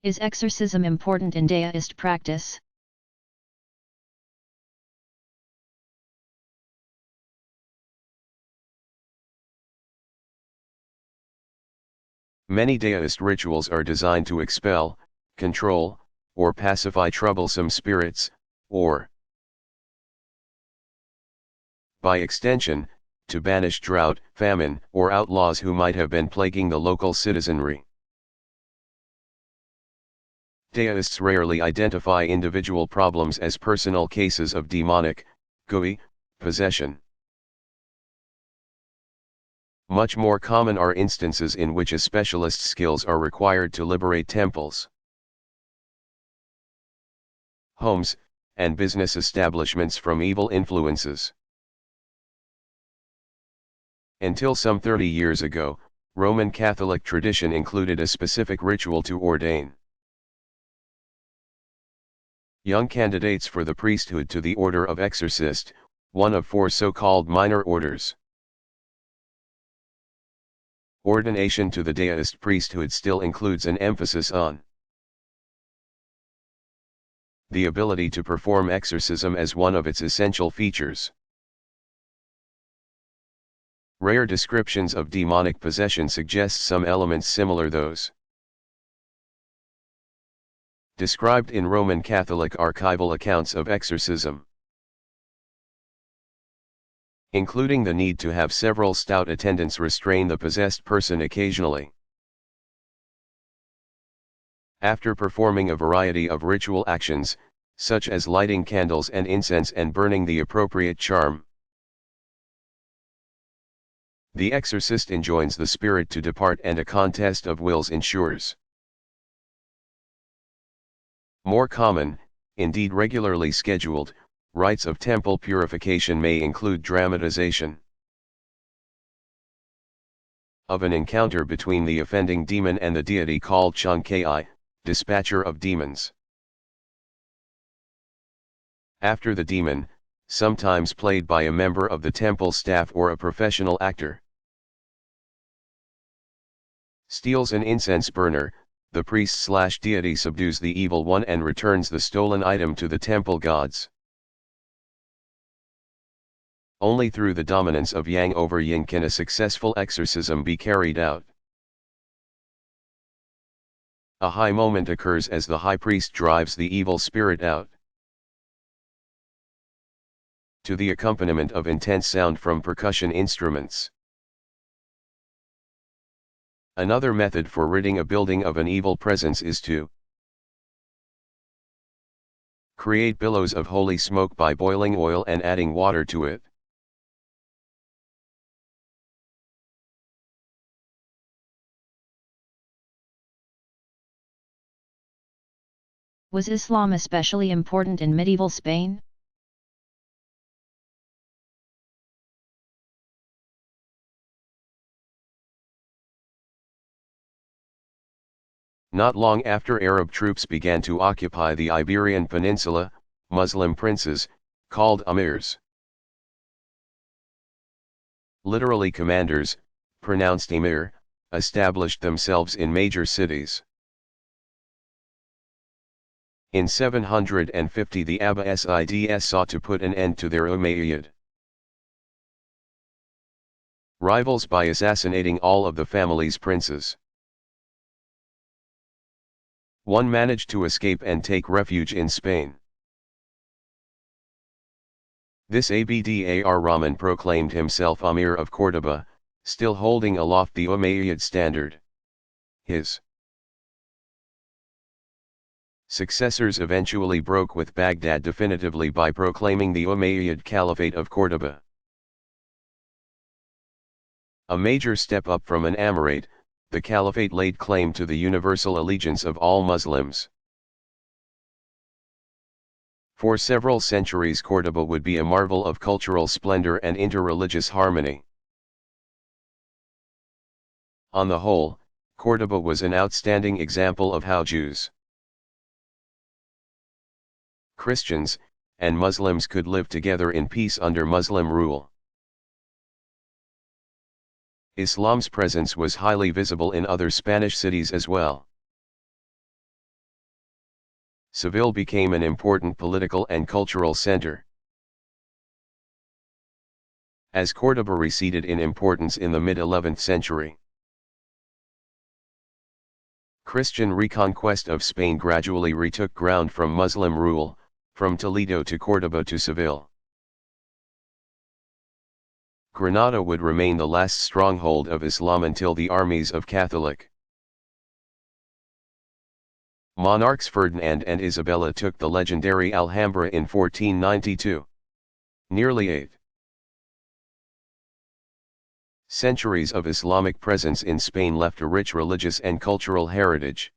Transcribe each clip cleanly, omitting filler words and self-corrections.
Is exorcism important in deist practice? Many deist rituals are designed to expel, control, or pacify troublesome spirits, or, by extension, to banish drought, famine, or outlaws who might have been plaguing the local citizenry. Deists rarely identify individual problems as personal cases of demonic, gooey, possession. Much more common are instances in which a specialist's skills are required to liberate temples, homes, and business establishments from evil influences. Until some 30 years ago, Roman Catholic tradition included a specific ritual to ordain young candidates for the priesthood to the order of exorcist, one of 4 so-called minor orders. Ordination to the deist priesthood still includes an emphasis on the ability to perform exorcism as one of its essential features. Rare descriptions of demonic possession suggest some elements similar those described in Roman Catholic archival accounts of exorcism, including the need to have several stout attendants restrain the possessed person occasionally. After performing a variety of ritual actions, such as lighting candles and incense and burning the appropriate charm, the exorcist enjoins the spirit to depart and a contest of wills ensures. More common, indeed regularly scheduled, rites of temple purification may include dramatization of an encounter between the offending demon and the deity called Chonkai, dispatcher of demons. After the demon, sometimes played by a member of the temple staff or a professional actor, steals an incense burner, the priest/deity subdues the evil one and returns the stolen item to the temple gods. Only through the dominance of Yang over Yin can a successful exorcism be carried out. A high moment occurs as the high priest drives the evil spirit out, to the accompaniment of intense sound from percussion instruments. Another method for ridding a building of an evil presence is to create billows of holy smoke by boiling oil and adding water to it. Was Islam especially important in medieval Spain? Not long after Arab troops began to occupy the Iberian Peninsula, Muslim princes, called amirs, literally commanders, pronounced emir, established themselves in major cities. In 750 the Abbasids sought to put an end to their Umayyad rivals by assassinating all of the family's princes. One managed to escape and take refuge in Spain. This Abdar Rahman proclaimed himself Amir of Córdoba, still holding aloft the Umayyad standard. His successors eventually broke with Baghdad definitively by proclaiming the Umayyad Caliphate of Córdoba. A major step up from an Amirate, the Caliphate laid claim to the universal allegiance of all Muslims. For several centuries Córdoba would be a marvel of cultural splendor and interreligious harmony. On the whole, Córdoba was an outstanding example of how Jews, Christians, and Muslims could live together in peace under Muslim rule. Islam's presence was highly visible in other Spanish cities as well. Seville became an important political and cultural center. As Córdoba receded in importance in the mid-11th century, Christian reconquest of Spain gradually retook ground from Muslim rule, from Toledo to Córdoba to Seville. Granada would remain the last stronghold of Islam until the armies of Catholic monarchs Ferdinand and Isabella took the legendary Alhambra in 1492. Nearly 8 centuries of Islamic presence in Spain left a rich religious and cultural heritage.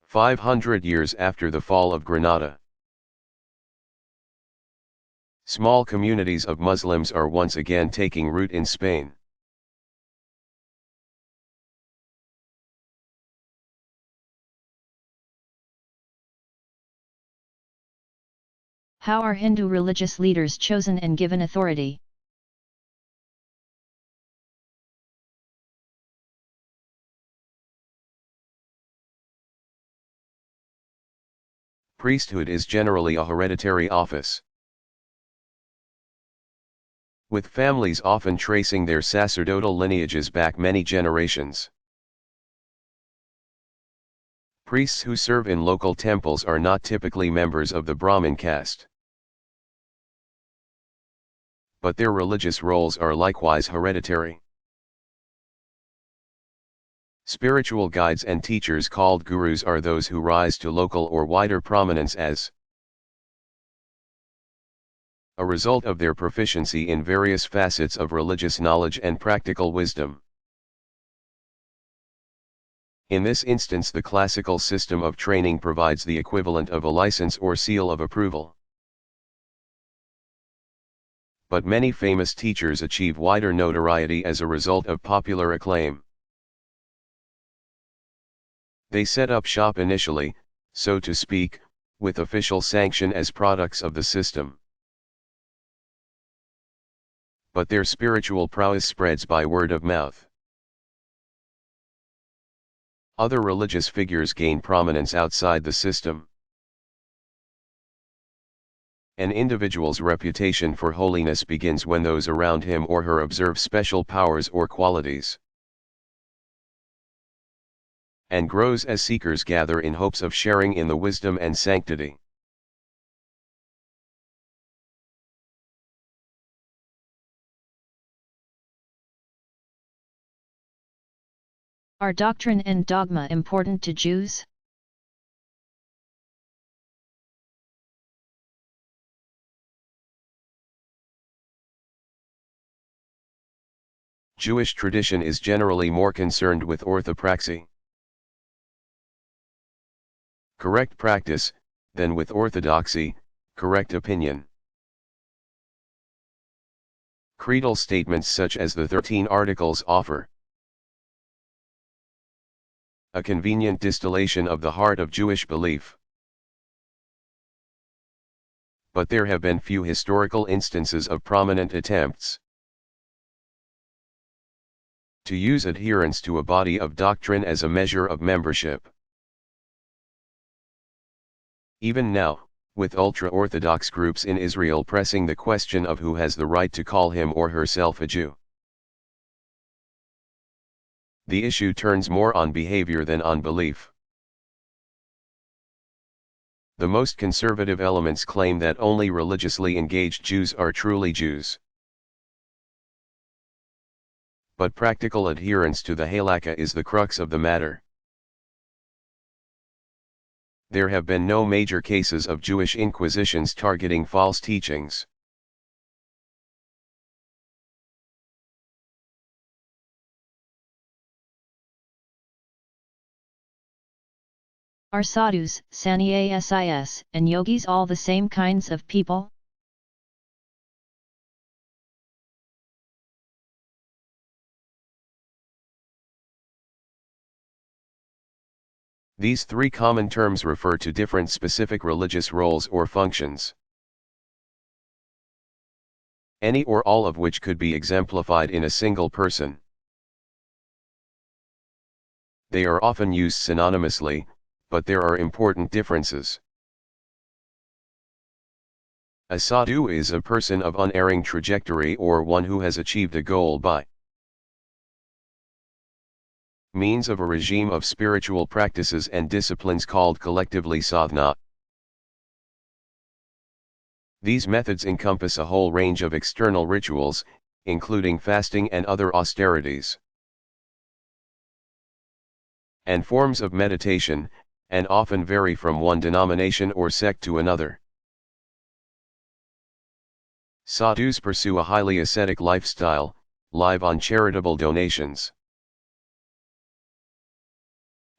500 years after the fall of Granada, small communities of Muslims are once again taking root in Spain. How are Hindu religious leaders chosen and given authority? Priesthood is generally a hereditary office, with families often tracing their sacerdotal lineages back many generations. Priests who serve in local temples are not typically members of the Brahmin caste, but their religious roles are likewise hereditary. Spiritual guides and teachers called gurus are those who rise to local or wider prominence as a result of their proficiency in various facets of religious knowledge and practical wisdom. In this instance, the classical system of training provides the equivalent of a license or seal of approval. But many famous teachers achieve wider notoriety as a result of popular acclaim. They set up shop initially, so to speak, with official sanction as products of the system. But their spiritual prowess spreads by word of mouth. Other religious figures gain prominence outside the system. An individual's reputation for holiness begins when those around him or her observe special powers or qualities, and grows as seekers gather in hopes of sharing in the wisdom and sanctity. Are doctrine and dogma important to Jews? Jewish tradition is generally more concerned with orthopraxy, correct practice, than with orthodoxy, correct opinion. Creedal statements such as the 13 Articles offer a convenient distillation of the heart of Jewish belief. But there have been few historical instances of prominent attempts to use adherence to a body of doctrine as a measure of membership. Even now, with ultra-Orthodox groups in Israel pressing the question of who has the right to call him or herself a Jew, the issue turns more on behavior than on belief. The most conservative elements claim that only religiously engaged Jews are truly Jews. But practical adherence to the halakha is the crux of the matter. There have been no major cases of Jewish inquisitions targeting false teachings. Are sadhus, sannyas, and yogis all the same kinds of people? These three common terms refer to different specific religious roles or functions, any or all of which could be exemplified in a single person. They are often used synonymously, but there are important differences. A sadhu is a person of unerring trajectory or one who has achieved a goal by means of a regime of spiritual practices and disciplines called collectively sadhana. These methods encompass a whole range of external rituals, including fasting and other austerities, and forms of meditation, and often vary from one denomination or sect to another. Sadhus pursue a highly ascetic lifestyle, live on charitable donations,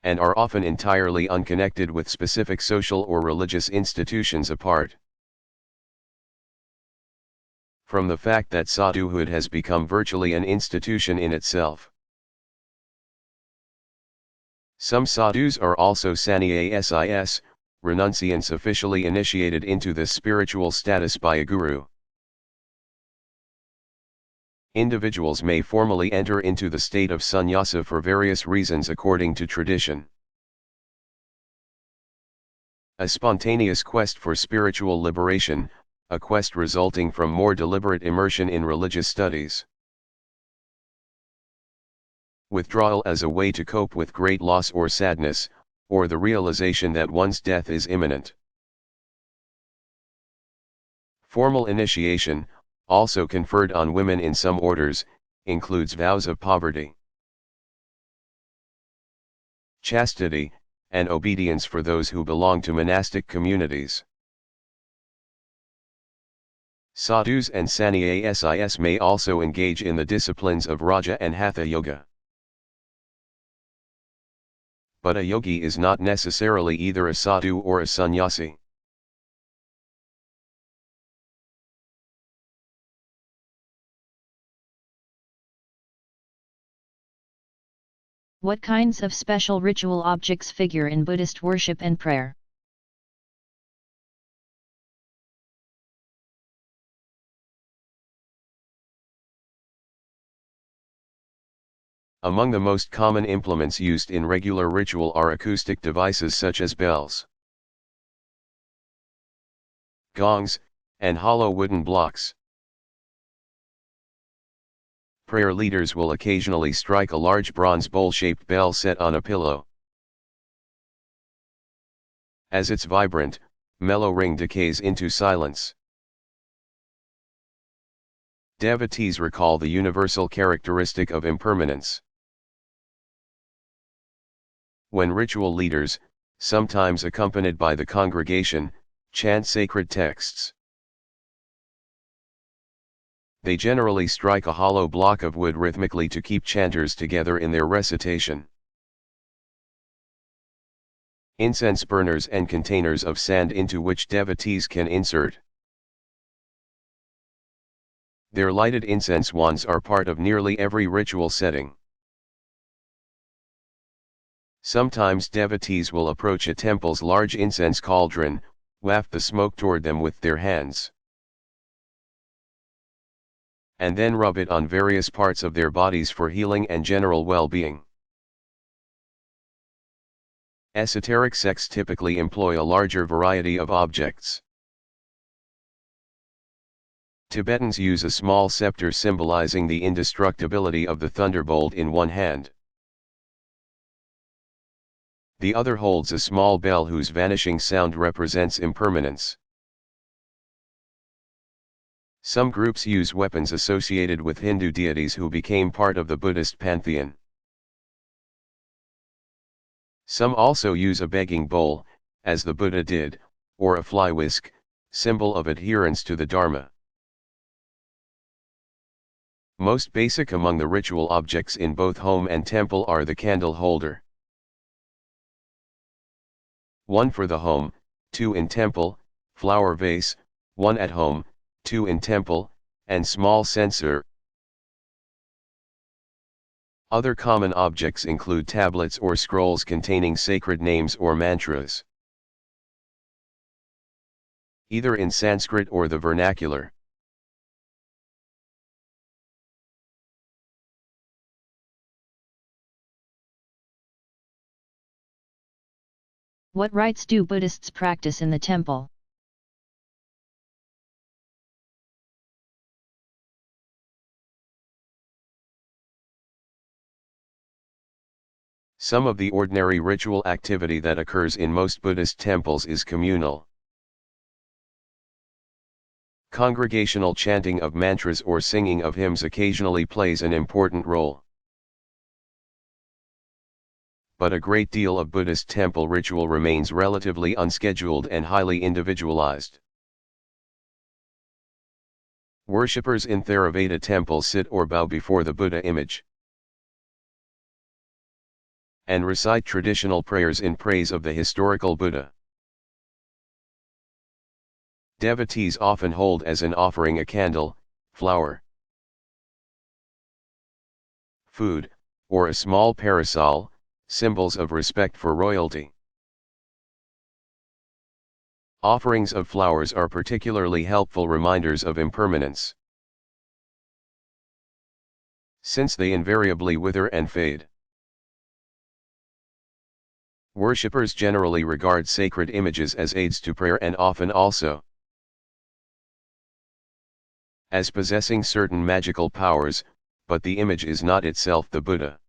and are often entirely unconnected with specific social or religious institutions apart from the fact that sadhuhood has become virtually an institution in itself. Some sadhus are also sannyas, renunciants officially initiated into this spiritual status by a guru. Individuals may formally enter into the state of sannyasa for various reasons according to tradition. A spontaneous quest for spiritual liberation, a quest resulting from more deliberate immersion in religious studies. Withdrawal as a way to cope with great loss or sadness, or the realization that one's death is imminent. Formal initiation, also conferred on women in some orders, includes vows of poverty, chastity, and obedience for those who belong to monastic communities. Sadhus and sannyas may also engage in the disciplines of Raja and Hatha Yoga. But a yogi is not necessarily either a sadhu or a sannyasi. What kinds of special ritual objects figure in Buddhist worship and prayer? Among the most common implements used in regular ritual are acoustic devices such as bells, gongs, and hollow wooden blocks. Prayer leaders will occasionally strike a large bronze bowl-shaped bell set on a pillow. As its vibrant, mellow ring decays into silence, devotees recall the universal characteristic of impermanence. When ritual leaders, sometimes accompanied by the congregation, chant sacred texts, they generally strike a hollow block of wood rhythmically to keep chanters together in their recitation. Incense burners and containers of sand into which devotees can insert their lighted incense wands are part of nearly every ritual setting. Sometimes devotees will approach a temple's large incense cauldron, waft the smoke toward them with their hands, and then rub it on various parts of their bodies for healing and general well-being. Esoteric sects typically employ a larger variety of objects. Tibetans use a small scepter symbolizing the indestructibility of the thunderbolt in one hand. The other holds a small bell whose vanishing sound represents impermanence. Some groups use weapons associated with Hindu deities who became part of the Buddhist pantheon. Some also use a begging bowl, as the Buddha did, or a fly whisk, symbol of adherence to the Dharma. Most basic among the ritual objects in both home and temple are the candle holder. One for the home, 2 in temple, flower vase, 1 at home, 2 in temple, and small censer. Other common objects include tablets or scrolls containing sacred names or mantras, either in Sanskrit or the vernacular. What rites do Buddhists practice in the temple? Some of the ordinary ritual activity that occurs in most Buddhist temples is communal. Congregational chanting of mantras or singing of hymns occasionally plays an important role. But a great deal of Buddhist temple ritual remains relatively unscheduled and highly individualized. Worshippers in Theravada temples sit or bow before the Buddha image and recite traditional prayers in praise of the historical Buddha. Devotees often hold as an offering a candle, flower, food, or a small parasol, symbols of respect for royalty. Offerings of flowers are particularly helpful reminders of impermanence, since they invariably wither and fade. Worshippers generally regard sacred images as aids to prayer and often also as possessing certain magical powers, but the image is not itself the Buddha.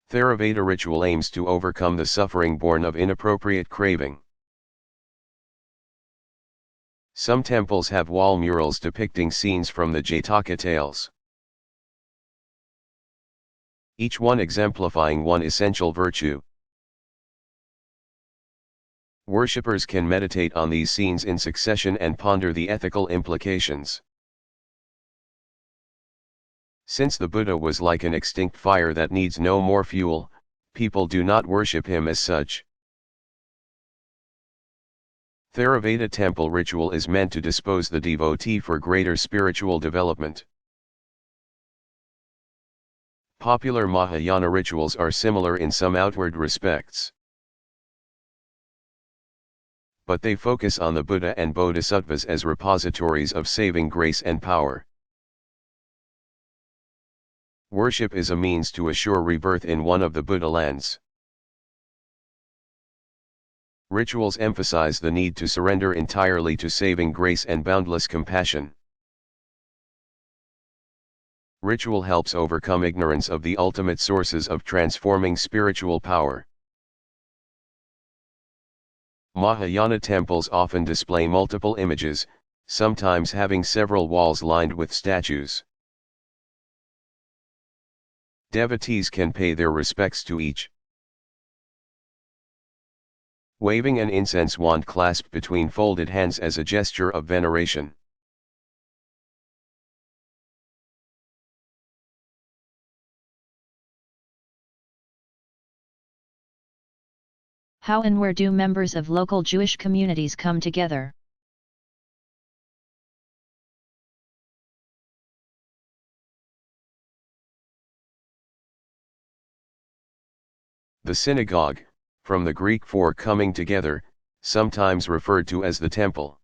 Theravada ritual aims to overcome the suffering born of inappropriate craving. Some temples have wall murals depicting scenes from the Jataka tales, each one exemplifying one essential virtue. Worshippers can meditate on these scenes in succession and ponder the ethical implications. Since the Buddha was like an extinct fire that needs no more fuel, people do not worship him as such. Theravada temple ritual is meant to dispose the devotee for greater spiritual development. Popular Mahayana rituals are similar in some outward respects, but they focus on the Buddha and Bodhisattvas as repositories of saving grace and power. Worship is a means to assure rebirth in one of the Buddha lands. Rituals emphasize the need to surrender entirely to saving grace and boundless compassion. Ritual helps overcome ignorance of the ultimate sources of transforming spiritual power. Mahayana temples often display multiple images, sometimes having several walls lined with statues. Devotees can pay their respects to each, waving an incense wand clasped between folded hands as a gesture of veneration. How and where do members of local Jewish communities come together? The synagogue, from the Greek for coming together, sometimes referred to as the temple,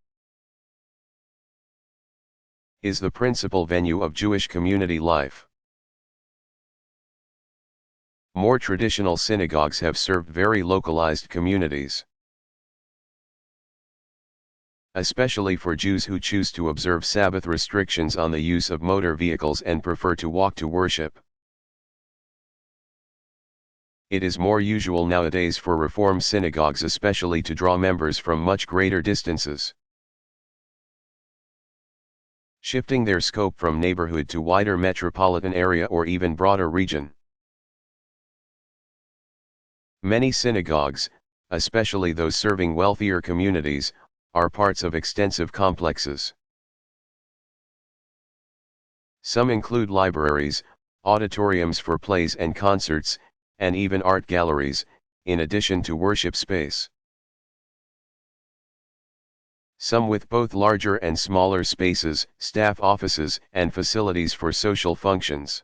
is the principal venue of Jewish community life. More traditional synagogues have served very localized communities, especially for Jews who choose to observe Sabbath restrictions on the use of motor vehicles and prefer to walk to worship. It is more usual nowadays for Reform synagogues especially to draw members from much greater distances, shifting their scope from neighborhood to wider metropolitan area or even broader region. Many synagogues, especially those serving wealthier communities, are parts of extensive complexes. Some include libraries, auditoriums for plays and concerts, and even art galleries, in addition to worship space. Some with both larger and smaller spaces, staff offices, and facilities for social functions.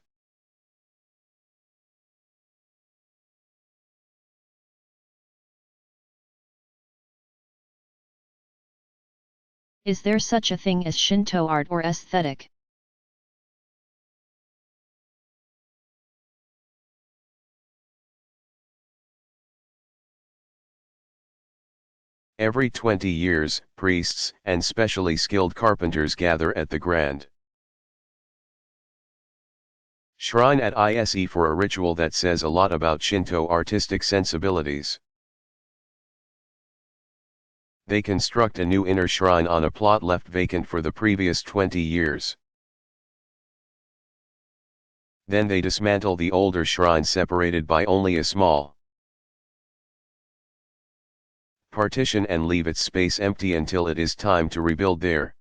Is there such a thing as Shinto art or aesthetic? Every 20 years, priests and specially skilled carpenters gather at the grand shrine at ISE for a ritual that says a lot about Shinto artistic sensibilities. They construct a new inner shrine on a plot left vacant for the previous 20 years. Then they dismantle the older shrine separated by only a small partition and leave its space empty until it is time to rebuild there.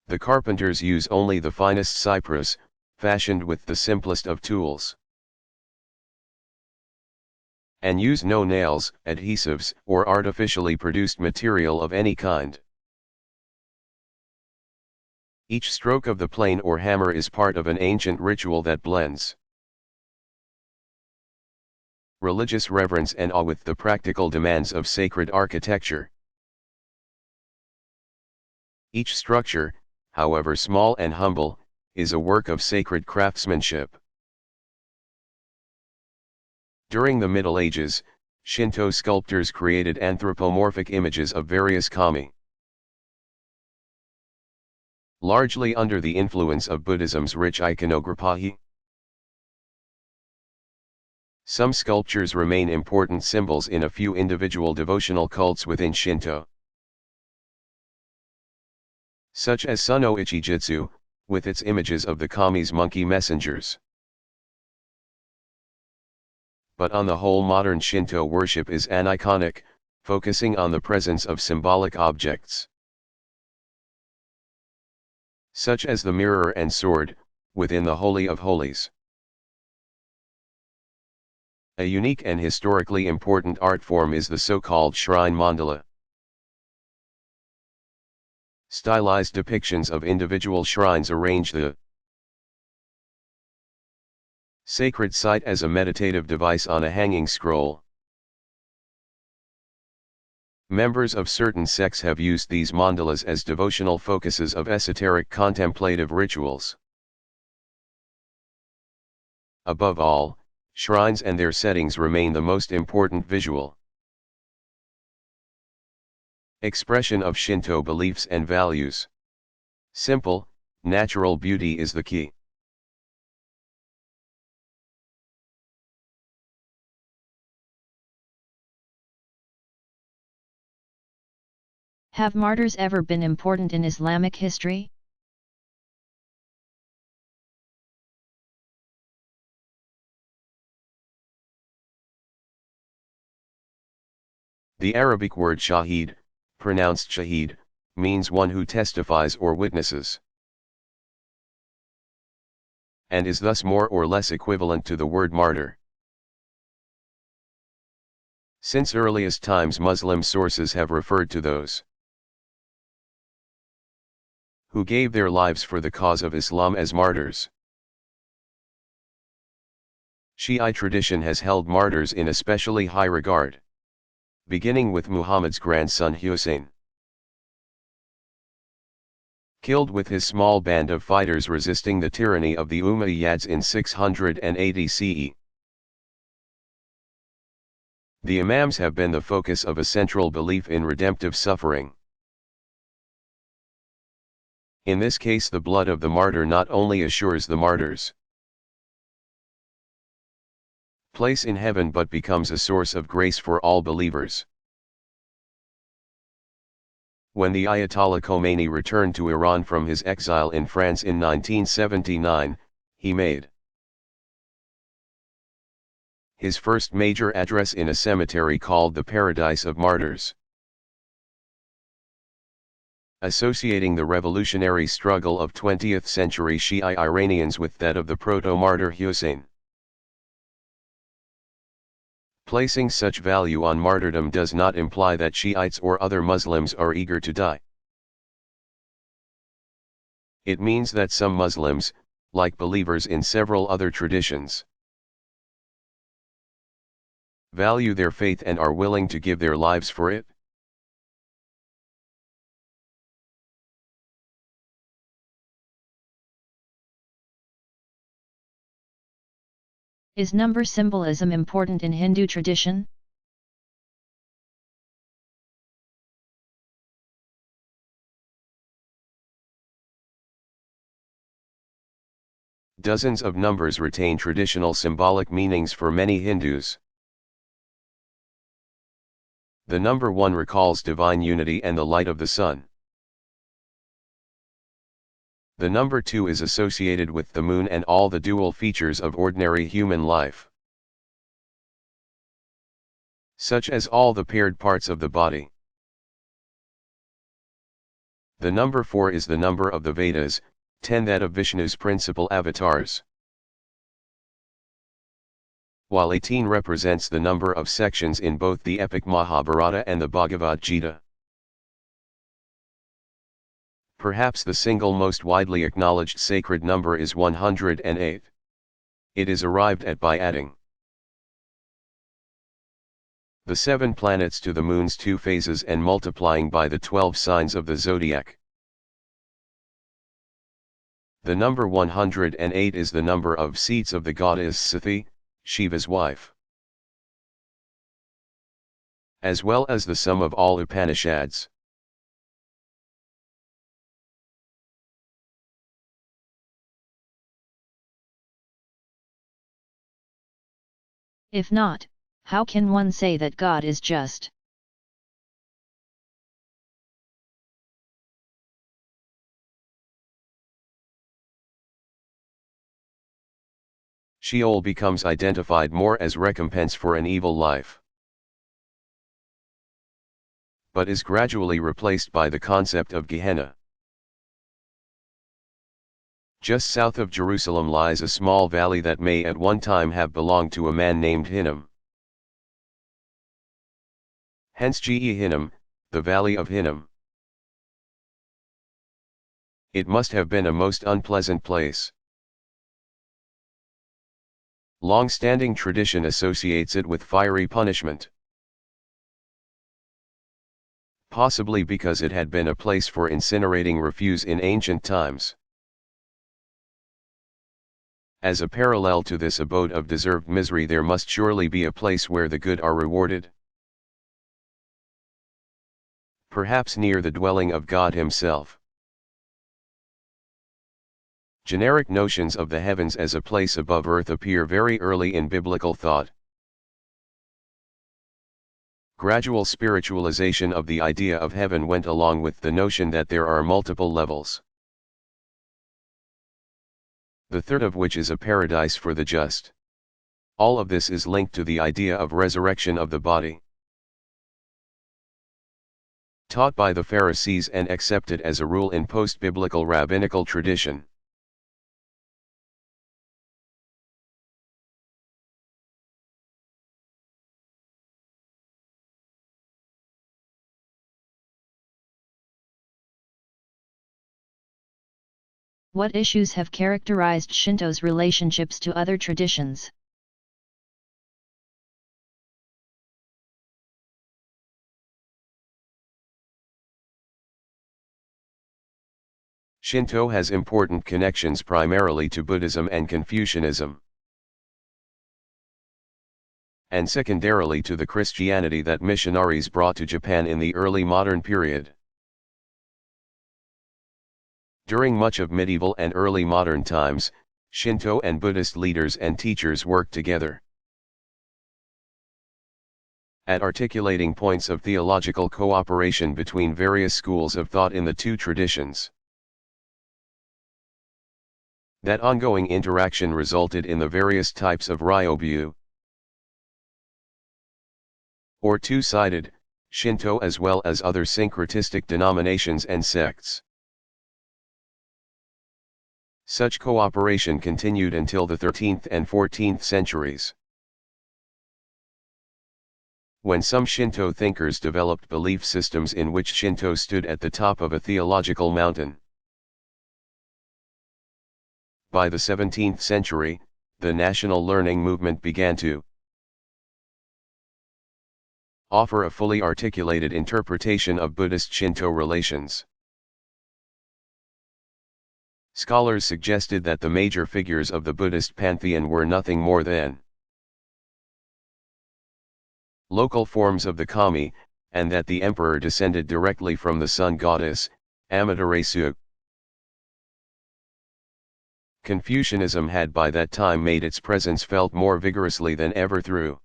The carpenters use only the finest cypress, fashioned with the simplest of tools, and use no nails, adhesives, or artificially produced material of any kind. Each stroke of the plane or hammer is part of an ancient ritual that blends religious reverence and awe with the practical demands of sacred architecture. Each structure, however small and humble, is a work of sacred craftsmanship. During the Middle Ages, Shinto sculptors created anthropomorphic images of various kami, largely under the influence of Buddhism's rich iconography. Some sculptures remain important symbols in a few individual devotional cults within Shinto, such as Suno Ichijitsu, with its images of the kami's monkey messengers. But on the whole, modern Shinto worship is aniconic, focusing on the presence of symbolic objects, such as the mirror and sword, within the Holy of Holies. A unique and historically important art form is the so-called shrine mandala. Stylized depictions of individual shrines arrange the sacred site as a meditative device on a hanging scroll. Members of certain sects have used these mandalas as devotional focuses of esoteric contemplative rituals. Above all, shrines and their settings remain the most important visual expression of Shinto beliefs and values. Simple, natural beauty is the key. Have martyrs ever been important in Islamic history? The Arabic word shahid, pronounced shahid, means one who testifies or witnesses, and is thus more or less equivalent to the word martyr. Since earliest times, Muslim sources have referred to those who gave their lives for the cause of Islam as martyrs. Shiite tradition has held martyrs in especially high regard, beginning with Muhammad's grandson Hussein, killed with his small band of fighters resisting the tyranny of the Umayyads in 680 CE. The Imams have been the focus of a central belief in redemptive suffering. In this case, the blood of the martyr not only assures the martyr's place in heaven but becomes a source of grace for all believers. When the Ayatollah Khomeini returned to Iran from his exile in France in 1979, he made his first major address in a cemetery called the Paradise of Martyrs, associating the revolutionary struggle of 20th-century Shiite Iranians with that of the proto-martyr Hussein. Placing such value on martyrdom does not imply that Shiites or other Muslims are eager to die. It means that some Muslims, like believers in several other traditions, value their faith and are willing to give their lives for it. Is number symbolism important in Hindu tradition? Dozens of numbers retain traditional symbolic meanings for many Hindus. The number 1 recalls divine unity and the light of the sun. The number 2 is associated with the moon and all the dual features of ordinary human life, such as all the paired parts of the body. The number 4 is the number of the Vedas, 10 that of Vishnu's principal avatars, while 18 represents the number of sections in both the epic Mahabharata and the Bhagavad Gita. Perhaps the single most widely acknowledged sacred number is 108. It is arrived at by adding the 7 planets to the moon's 2 phases and multiplying by the 12 signs of the zodiac. The number 108 is the number of seats of the goddess Sati, Shiva's wife, as well as the sum of all Upanishads. If not, how can one say that God is just? Sheol becomes identified more as recompense for an evil life, but is gradually replaced by the concept of Gehenna. Just south of Jerusalem lies a small valley that may at one time have belonged to a man named Hinnom. Hence Gehinnom, the valley of Hinnom. It must have been a most unpleasant place. Long-standing tradition associates it with fiery punishment, possibly because it had been a place for incinerating refuse in ancient times. As a parallel to this abode of deserved misery, there must surely be a place where the good are rewarded. Perhaps near the dwelling of God himself. Generic notions of the heavens as a place above earth appear very early in biblical thought. Gradual spiritualization of the idea of heaven went along with the notion that there are multiple levels, the third of which is a paradise for the just. All of this is linked to the idea of resurrection of the body, taught by the Pharisees and accepted as a rule in post-biblical rabbinical tradition. What issues have characterized Shinto's relationships to other traditions? Shinto has important connections primarily to Buddhism and Confucianism, and secondarily to the Christianity that missionaries brought to Japan in the early modern period. During much of medieval and early modern times, Shinto and Buddhist leaders and teachers worked together at articulating points of theological cooperation between various schools of thought in the two traditions. That ongoing interaction resulted in the various types of Ryobyu, or two-sided, Shinto, as well as other syncretistic denominations and sects. Such cooperation continued until the 13th and 14th centuries, when some Shinto thinkers developed belief systems in which Shinto stood at the top of a theological mountain. By the 17th century, the national learning movement began to offer a fully articulated interpretation of Buddhist-Shinto relations. Scholars suggested that the major figures of the Buddhist pantheon were nothing more than local forms of the kami, and that the emperor descended directly from the sun goddess, Amaterasu. Confucianism had by that time made its presence felt more vigorously than ever through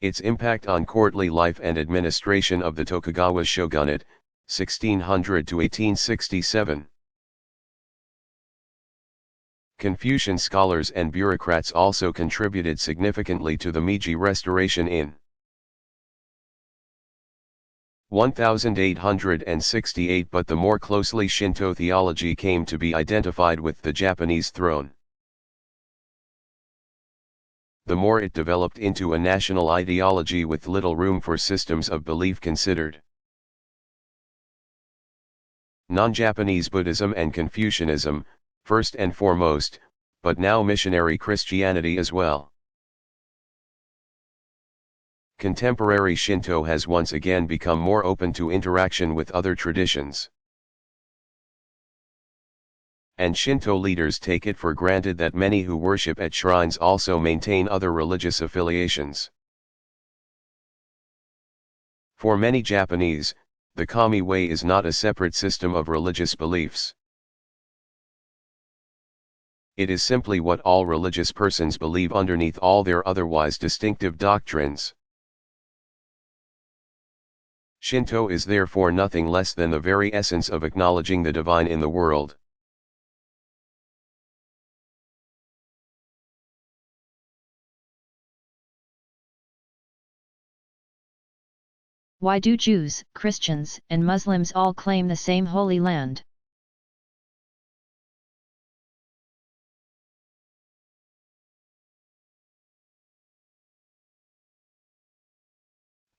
its impact on courtly life and administration of the Tokugawa shogunate, 1600 to 1867. Confucian scholars and bureaucrats also contributed significantly to the Meiji Restoration in 1868, but the more closely Shinto theology came to be identified with the Japanese throne. The more it developed into a national ideology with little room for systems of belief considered. Non-Japanese Buddhism and Confucianism, first and foremost, but now missionary Christianity as well. Contemporary Shinto has once again become more open to interaction with other traditions. And Shinto leaders take it for granted that many who worship at shrines also maintain other religious affiliations. For many Japanese, the Kami way is not a separate system of religious beliefs. It is simply what all religious persons believe underneath all their otherwise distinctive doctrines. Shinto is therefore nothing less than the very essence of acknowledging the divine in the world. Why do Jews, Christians, and Muslims all claim the same Holy Land?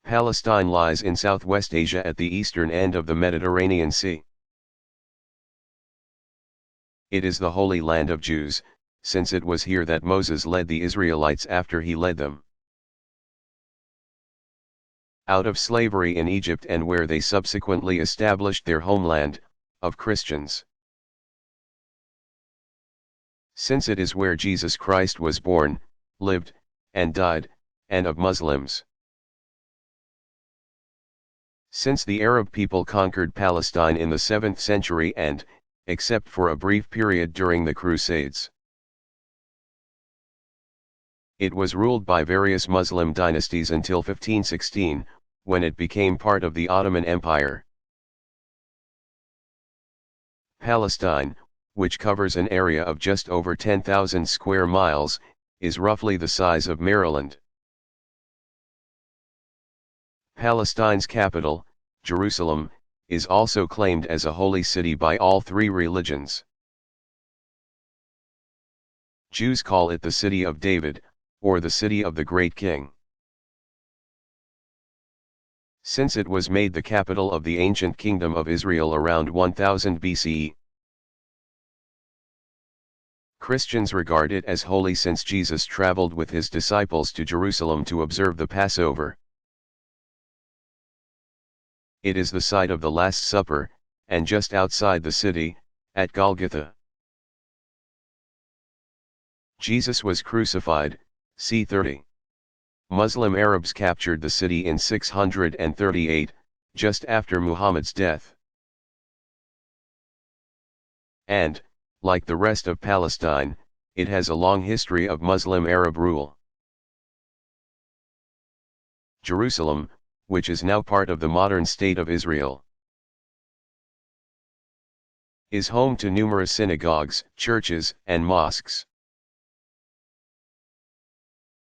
Palestine lies in Southwest Asia at the eastern end of the Mediterranean Sea. It is the Holy Land of Jews, since it was here that Moses led the Israelites after he led them out of slavery in Egypt, and where they subsequently established their homeland, of Christians. Since it is where Jesus Christ was born, lived, and died, and of Muslims. Since the Arab people conquered Palestine in the 7th century and, except for a brief period during the Crusades, it was ruled by various Muslim dynasties until 1516, when it became part of the Ottoman Empire. Palestine, which covers an area of just over 10,000 square miles, is roughly the size of Maryland. Palestine's capital, Jerusalem, is also claimed as a holy city by all three religions. Jews call it the City of David, or the City of the Great King, since it was made the capital of the ancient kingdom of Israel around 1000 BCE. Christians regard it as holy since Jesus traveled with his disciples to Jerusalem to observe the Passover. It is the site of the Last Supper, and just outside the city, at Golgotha, Jesus was crucified, c. 30. Muslim Arabs captured the city in 638, just after Muhammad's death. And, like the rest of Palestine, it has a long history of Muslim Arab rule. Jerusalem, which is now part of the modern state of Israel, is home to numerous synagogues, churches, and mosques.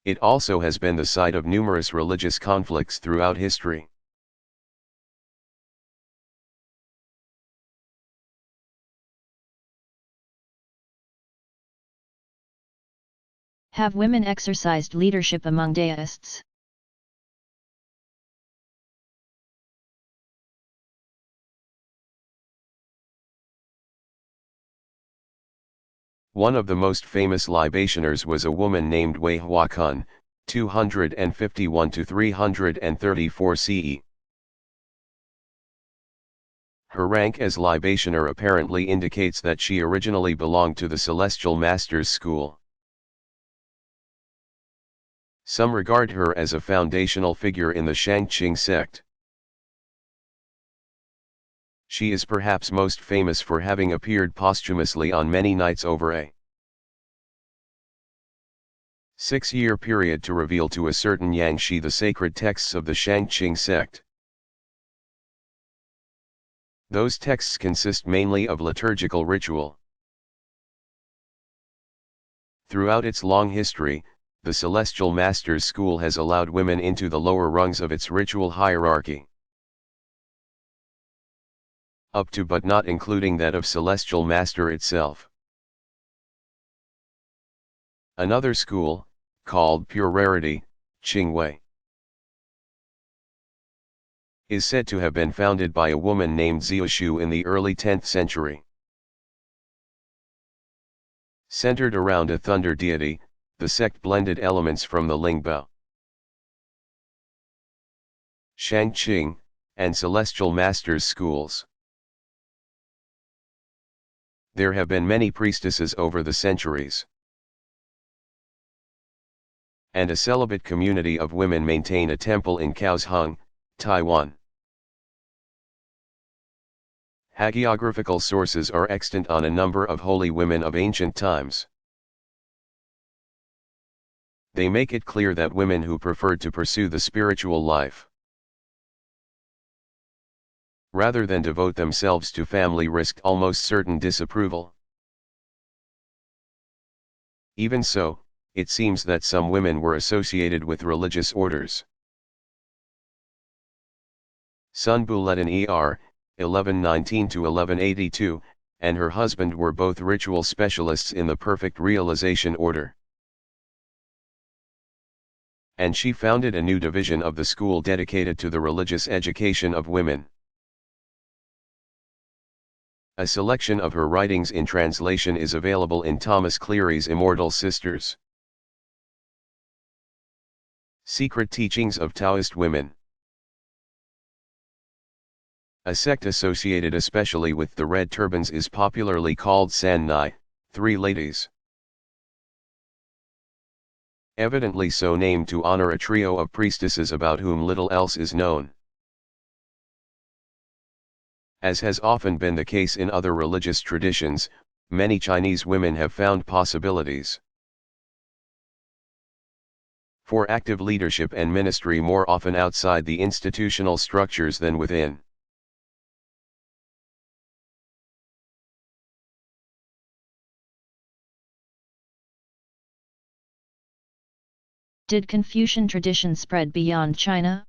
It also has been the site of numerous religious conflicts throughout history. Have women exercised leadership among deists? One of the most famous libationers was a woman named Wei Huakun, 251 to 334 CE. Her rank as libationer apparently indicates that she originally belonged to the Celestial Masters school. Some regard her as a foundational figure in the Shangqing sect. She is perhaps most famous for having appeared posthumously on many nights over a 6-year period to reveal to a certain Yangshi the sacred texts of the Shangqing sect. Those texts consist mainly of liturgical ritual. Throughout its long history, the Celestial Masters School has allowed women into the lower rungs of its ritual hierarchy. Up to but not including that of Celestial Master itself. Another school, called Pure Rarity, Qingwei, is said to have been founded by a woman named Xiaoshu in the early 10th century. Centered around a thunder deity, the sect blended elements from the Lingbao, Shangqing, and Celestial Masters schools. There have been many priestesses over the centuries, and a celibate community of women maintain a temple in Kaohsiung, Taiwan. Hagiographical sources are extant on a number of holy women of ancient times. They make it clear that women who preferred to pursue the spiritual life rather than devote themselves to family risked almost certain disapproval. Even so, it seems that some women were associated with religious orders. Sun Bu led an Er, 1119–1182, and her husband were both ritual specialists in the Perfect Realization Order. And she founded a new division of the school dedicated to the religious education of women. A selection of her writings in translation is available in Thomas Cleary's Immortal Sisters. Secret Teachings of Taoist Women. A sect associated especially with the red turbans is popularly called San Nai, Three Ladies. Evidently so named to honor a trio of priestesses about whom little else is known. As has often been the case in other religious traditions, many Chinese women have found possibilities for active leadership and ministry more often outside the institutional structures than within. Did Confucian tradition spread beyond China?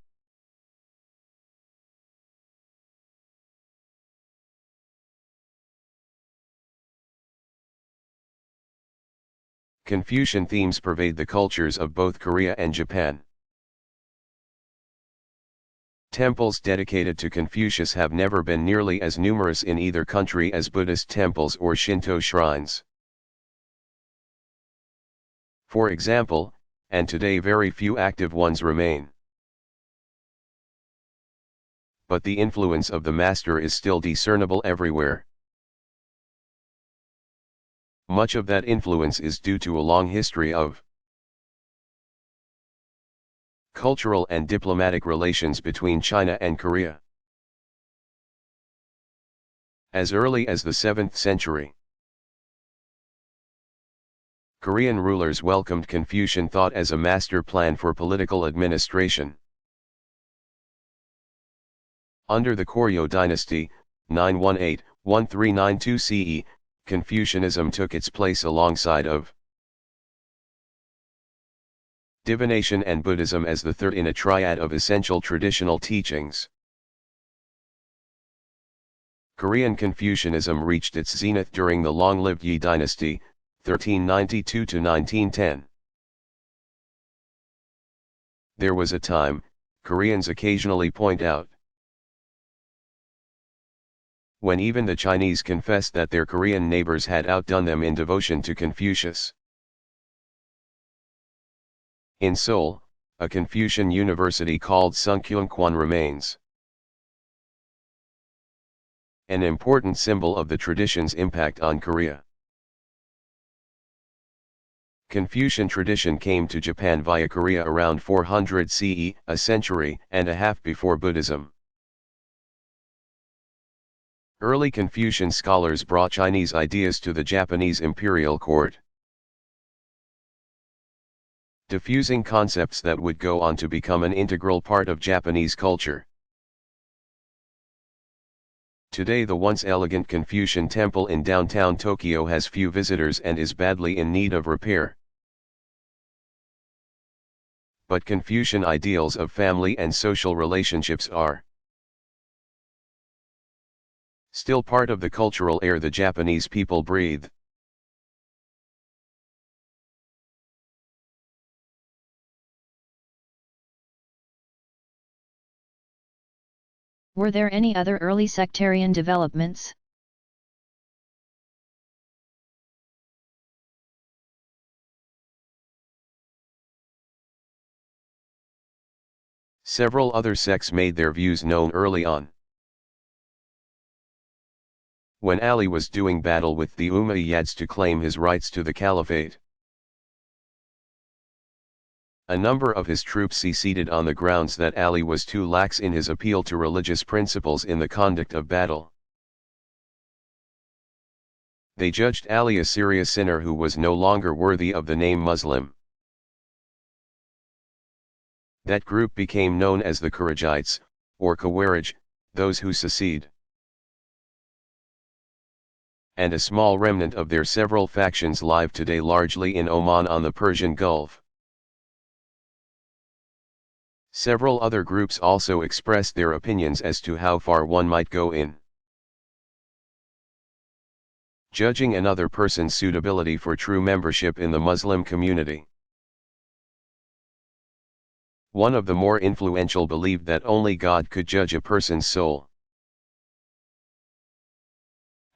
Confucian themes pervade the cultures of both Korea and Japan. Temples dedicated to Confucius have never been nearly as numerous in either country as Buddhist temples or Shinto shrines. For example, and today very few active ones remain. But the influence of the master is still discernible everywhere. Much of that influence is due to a long history of cultural and diplomatic relations between China and Korea. As early as the 7th century, Korean rulers welcomed Confucian thought as a master plan for political administration. Under the Koryo dynasty, 918–1392 CE, Confucianism took its place alongside of divination and Buddhism as the third in a triad of essential traditional teachings. Korean Confucianism reached its zenith during the long-lived Yi dynasty, 1392–1910. There was a time, Koreans occasionally point out, when even the Chinese confessed that their Korean neighbors had outdone them in devotion to Confucius. In Seoul, a Confucian university called Sungkyunkwan remains an important symbol of the tradition's impact on Korea. Confucian tradition came to Japan via Korea around 400 CE, a century and a half before Buddhism. Early Confucian scholars brought Chinese ideas to the Japanese imperial court, diffusing concepts that would go on to become an integral part of Japanese culture. Today the once elegant Confucian temple in downtown Tokyo has few visitors and is badly in need of repair. But Confucian ideals of family and social relationships are still part of the cultural air the Japanese people breathe. Were there any other early sectarian developments? Several other sects made their views known early on. When Ali was doing battle with the Umayyads to claim his rights to the caliphate, a number of his troops seceded on the grounds that Ali was too lax in his appeal to religious principles in the conduct of battle. They judged Ali a serious sinner who was no longer worthy of the name Muslim. That group became known as the Kharijites, or Khawarij, those who secede. And a small remnant of their several factions live today largely in Oman on the Persian Gulf. Several other groups also expressed their opinions as to how far one might go in judging another person's suitability for true membership in the Muslim community. One of the more influential believed that only God could judge a person's soul,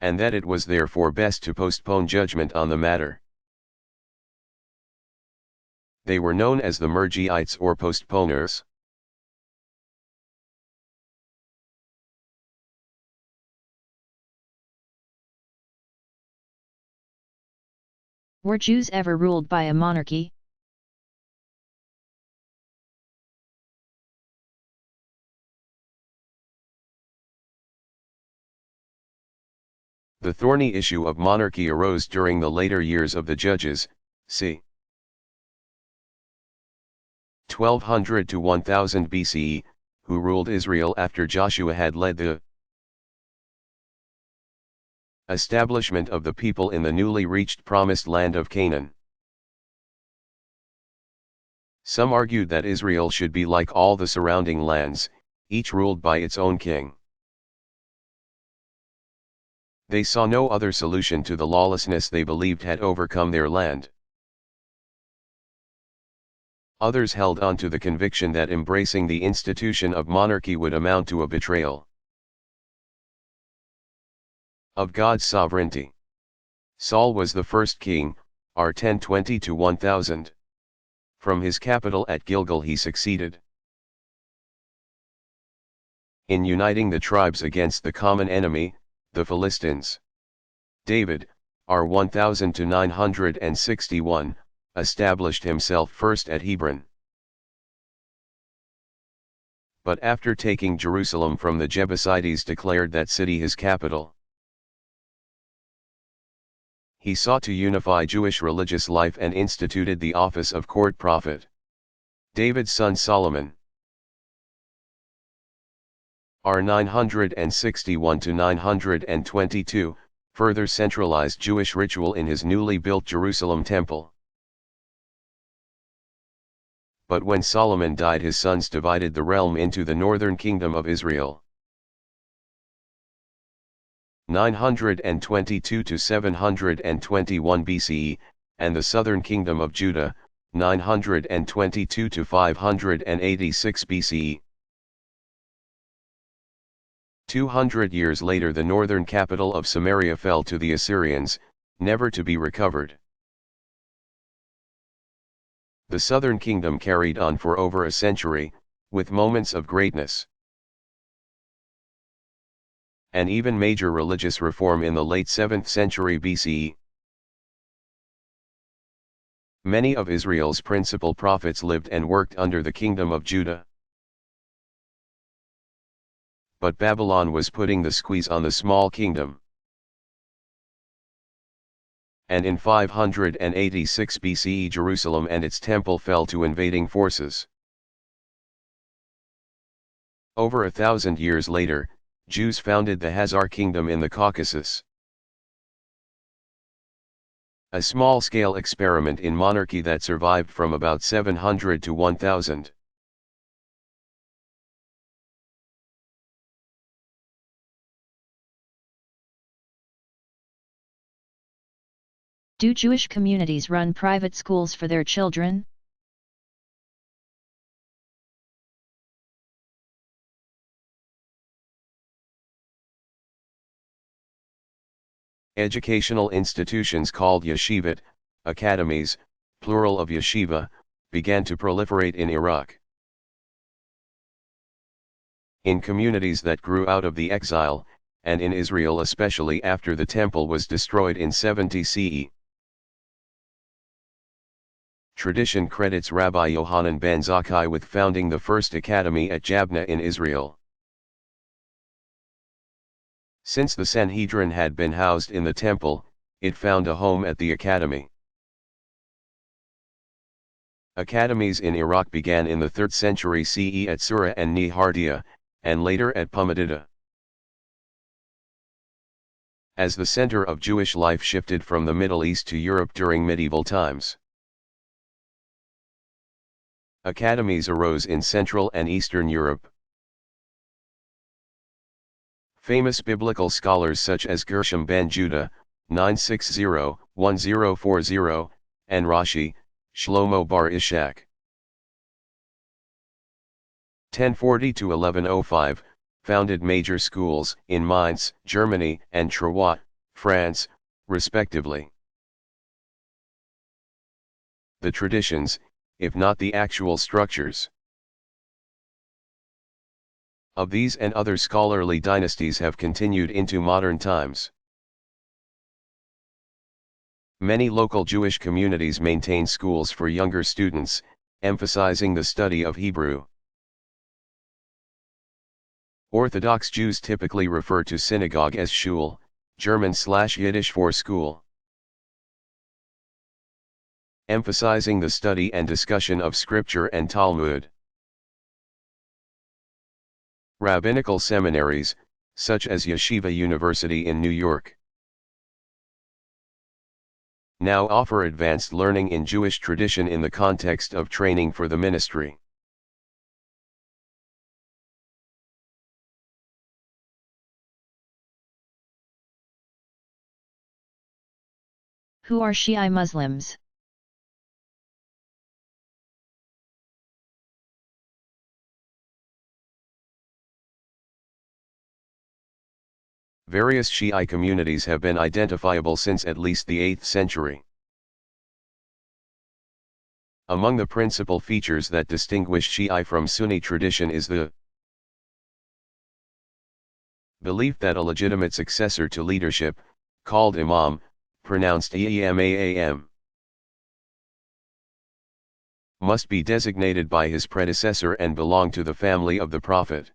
and that it was therefore best to postpone judgment on the matter. They were known as the Murji'ites or postponers. Were Jews ever ruled by a monarchy? The thorny issue of monarchy arose during the later years of the Judges, c. 1200 to 1000 BCE, who ruled Israel after Joshua had led the establishment of the people in the newly reached promised land of Canaan. Some argued that Israel should be like all the surrounding lands, each ruled by its own king. They saw no other solution to the lawlessness they believed had overcome their land. Others held on to the conviction that embracing the institution of monarchy would amount to a betrayal of God's sovereignty. Saul was the first king, R 1020 to 1000. From his capital at Gilgal he succeeded in uniting the tribes against the common enemy, the Philistines. David, R 1000 to 961, established himself first at Hebron. But after taking Jerusalem from the Jebusites declared that city his capital. He sought to unify Jewish religious life and instituted the office of court prophet. David's son Solomon, R 961 to 922, further centralized Jewish ritual in his newly built Jerusalem temple. But when Solomon died his sons divided the realm into the northern kingdom of Israel, 922 to 721 BCE, and the southern kingdom of Judah, 922 to 586 BCE. 200 years later the northern capital of Samaria fell to the Assyrians, never to be recovered. The southern kingdom carried on for over a century, with moments of greatness and even major religious reform in the late 7th century BCE. Many of Israel's principal prophets lived and worked under the kingdom of Judah. but Babylon was putting the squeeze on the small kingdom. And in 586 BCE Jerusalem and its temple fell to invading forces. Over 1,000 years later, Jews founded the Khazar kingdom in the Caucasus. A small-scale experiment in monarchy that survived from about 700 to 1000. Do Jewish communities run private schools for their children? Educational institutions called yeshivot, academies, plural of yeshiva, began to proliferate in Iraq. In communities that grew out of the exile, and in Israel especially after the temple was destroyed in 70 CE. Tradition credits Rabbi Yohanan ben Zakkai with founding the first academy at Jabna in Israel. Since the Sanhedrin had been housed in the temple, it found a home at the academy. Academies in Iraq began in the 3rd century CE at Sura and Nehardea, and later at Pumbedita. As the center of Jewish life shifted from the Middle East to Europe during medieval times, academies arose in Central and Eastern Europe. Famous biblical scholars such as Gershom ben Judah, 960-1040, and Rashi, Shlomo bar Ishak, 1040-1105, founded major schools in Mainz, Germany, and Troyes, France, respectively. The traditions, if not the actual structures, of these and other scholarly dynasties have continued into modern times. Many local Jewish communities maintain schools for younger students, emphasizing the study of Hebrew. Orthodox Jews typically refer to synagogue as shul, German/Yiddish for school, emphasizing the study and discussion of scripture and Talmud. Rabbinical seminaries, such as Yeshiva University in New York, now offer advanced learning in Jewish tradition in the context of training for the ministry. Who are Shi'i Muslims? Various Shi'i communities have been identifiable since at least the 8th century. Among the principal features that distinguish Shi'i from Sunni tradition is the belief that a legitimate successor to leadership, called imam, pronounced imam, must be designated by his predecessor and belong to the family of the Prophet.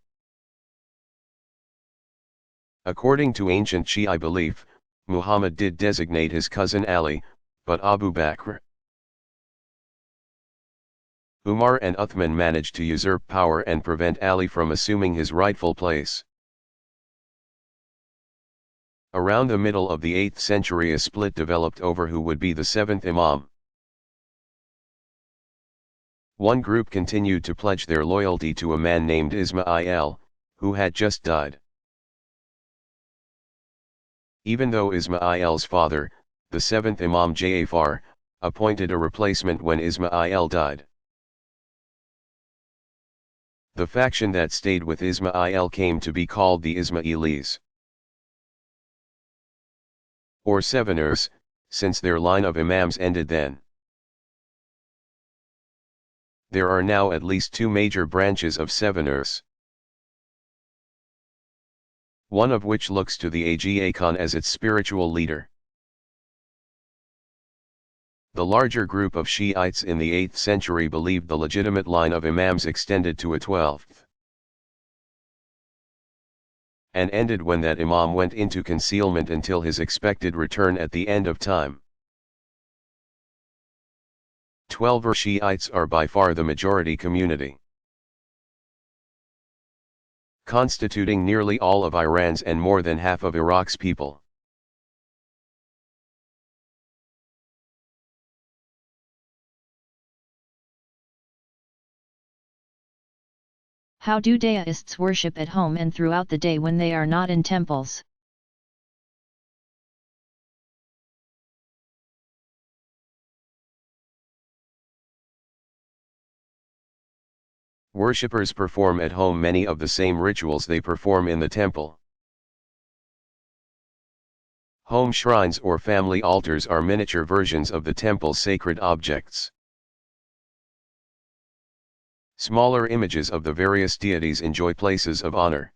According to ancient Shi'i belief, Muhammad did designate his cousin Ali, but Abu Bakr, Umar and Uthman managed to usurp power and prevent Ali from assuming his rightful place. Around the middle of the 8th century a split developed over who would be the 7th imam. One group continued to pledge their loyalty to a man named Ismail, who had just died. Even though Ismail's father, the 7th Imam Ja'far, appointed a replacement when Ismail died. The faction that stayed with Ismail came to be called the Ismailis, or Seveners, since their line of imams ended then. There are now at least 2 major branches of Seveners, one of which looks to the Aga Khan as its spiritual leader. The larger group of Shiites in the 8th century believed the legitimate line of imams extended to a 12th. and ended when that imam went into concealment until his expected return at the end of time. 12 Shiites are by far the majority community, constituting nearly all of Iran's and more than half of Iraq's people. How do Daists worship at home and throughout the day when they are not in temples? Worshippers perform at home many of the same rituals they perform in the temple. Home shrines or family altars are miniature versions of the temple's sacred objects. Smaller images of the various deities enjoy places of honor.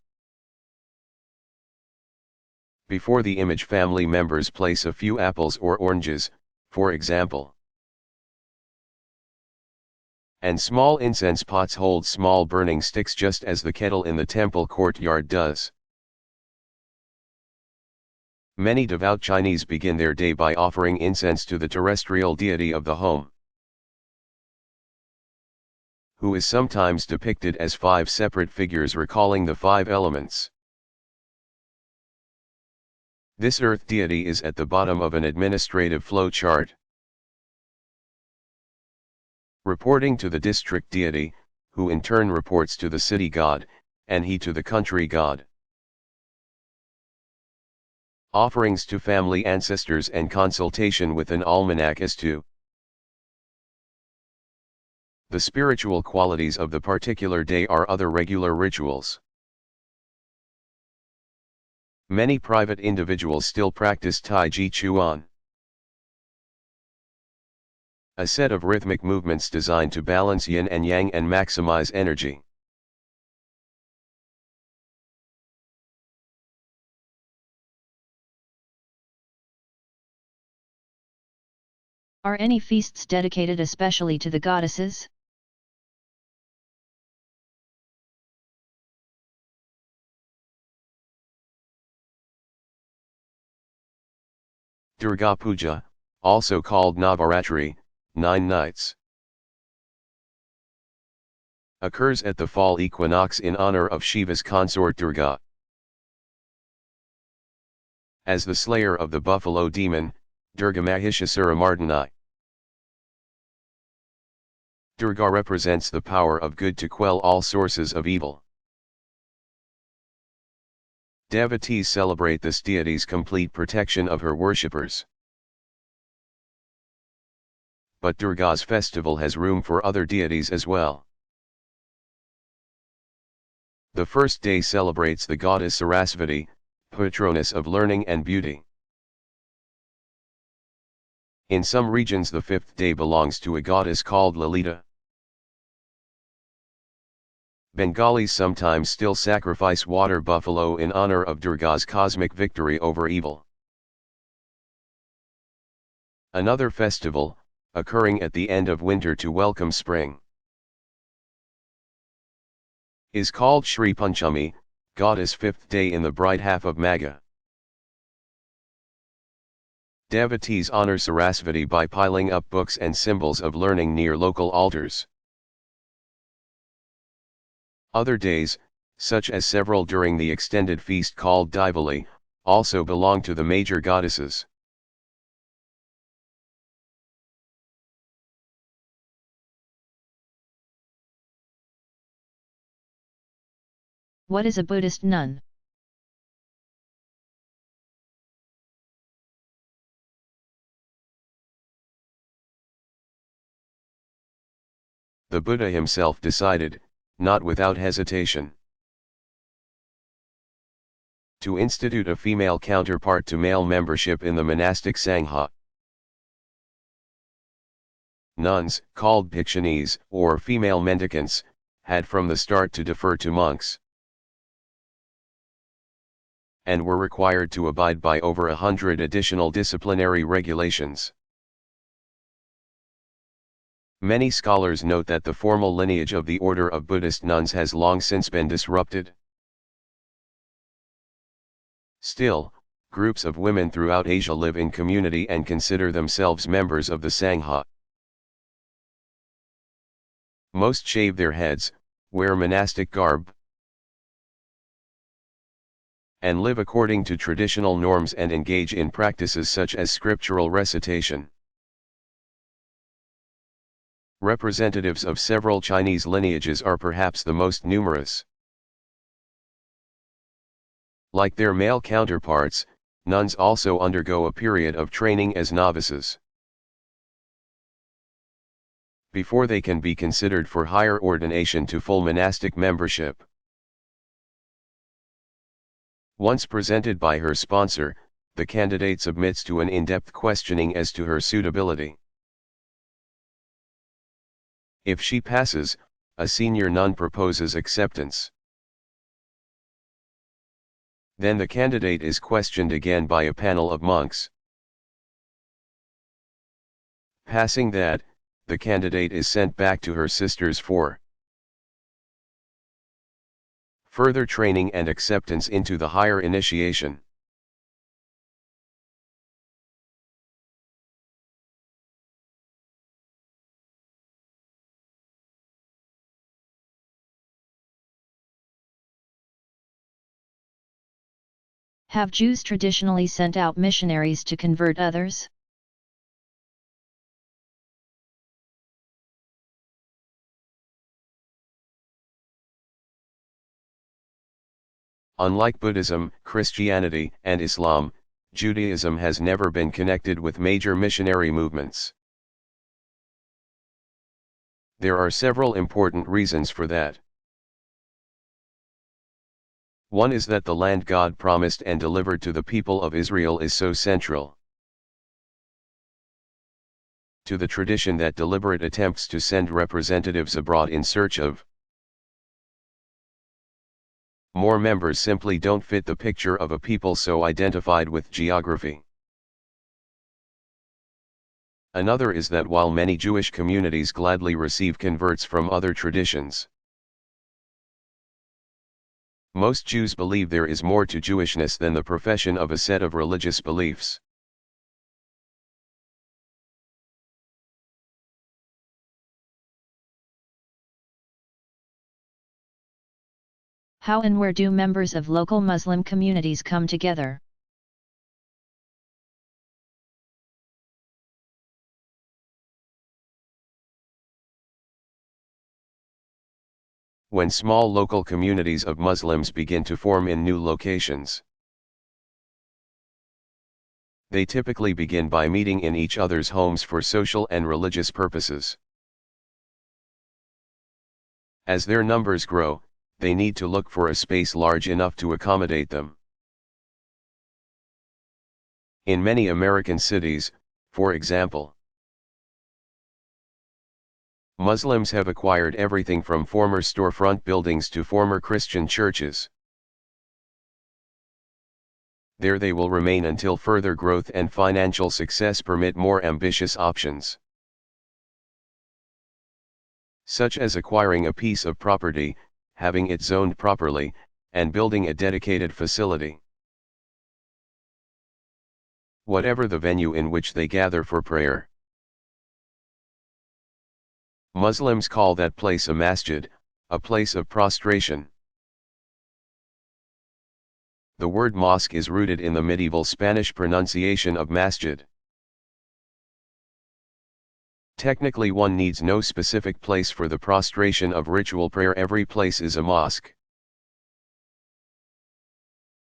Before the image, family members place a few apples or oranges, for example. And small incense pots hold small burning sticks just as the kettle in the temple courtyard does. Many devout Chinese begin their day by offering incense to the terrestrial deity of the home, who is sometimes depicted as 5 separate figures recalling the 5 elements. This earth deity is at the bottom of an administrative flow chart, reporting to the district deity, who in turn reports to the city god, and he to the country god. Offerings to family ancestors and consultation with an almanac as to the spiritual qualities of the particular day are other regular rituals. Many private individuals still practice Tai Chi Chuan, a set of rhythmic movements designed to balance yin and yang and maximize energy. Are any feasts dedicated especially to the goddesses? Durga Puja, also called Navaratri, 9 nights, occurs at the fall equinox in honor of Shiva's consort Durga. As the slayer of the buffalo demon, Durga Mahishasura Mardani. Durga represents the power of good to quell all sources of evil. Devotees celebrate this deity's complete protection of her worshippers. But Durga's festival has room for other deities as well. The first day celebrates the goddess Sarasvati, patroness of learning and beauty. In some regions the 5th day belongs to a goddess called Lalita. Bengalis sometimes still sacrifice water buffalo in honor of Durga's cosmic victory over evil. Another festival, occurring at the end of winter to welcome spring, is called Shri Panchami, goddess 5th day in the bright half of Magha. Devotees honor Sarasvati by piling up books and symbols of learning near local altars. Other days, such as several during the extended feast called Diwali, also belong to the major goddesses. What is a Buddhist nun? The Buddha himself decided, not without hesitation, to institute a female counterpart to male membership in the monastic Sangha. Nuns, called Bhikshunis, or female mendicants, had from the start to defer to monks, and were required to abide by over 100 additional disciplinary regulations. Many scholars note that the formal lineage of the order of Buddhist nuns has long since been disrupted. Still, groups of women throughout Asia live in community and consider themselves members of the Sangha. Most shave their heads, wear monastic garb, and live according to traditional norms and engage in practices such as scriptural recitation. Representatives of several Chinese lineages are perhaps the most numerous. Like their male counterparts, nuns also undergo a period of training as novices before they can be considered for higher ordination to full monastic membership. Once presented by her sponsor, the candidate submits to an in-depth questioning as to her suitability. If she passes, a senior nun proposes acceptance. Then the candidate is questioned again by a panel of monks. Passing that, the candidate is sent back to her sisters for further training and acceptance into the higher initiation. Have Jews traditionally sent out missionaries to convert others? Unlike Buddhism, Christianity, and Islam, Judaism has never been connected with major missionary movements. There are several important reasons for that. One is that the land God promised and delivered to the people of Israel is so central to the tradition that deliberate attempts to send representatives abroad in search of more members simply don't fit the picture of a people so identified with geography. Another is that while many Jewish communities gladly receive converts from other traditions, most Jews believe there is more to Jewishness than the profession of a set of religious beliefs. How and where do members of local Muslim communities come together? When small local communities of Muslims begin to form in new locations, they typically begin by meeting in each other's homes for social and religious purposes. As their numbers grow, they need to look for a space large enough to accommodate them. In many American cities, for example, Muslims have acquired everything from former storefront buildings to former Christian churches. There they will remain until further growth and financial success permit more ambitious options, such as acquiring a piece of property, having it zoned properly, and building a dedicated facility. Whatever the venue in which they gather for prayer, Muslims call that place a masjid, a place of prostration. The word mosque is rooted in the medieval Spanish pronunciation of masjid. Technically, one needs no specific place for the prostration of ritual prayer. Every place is a mosque,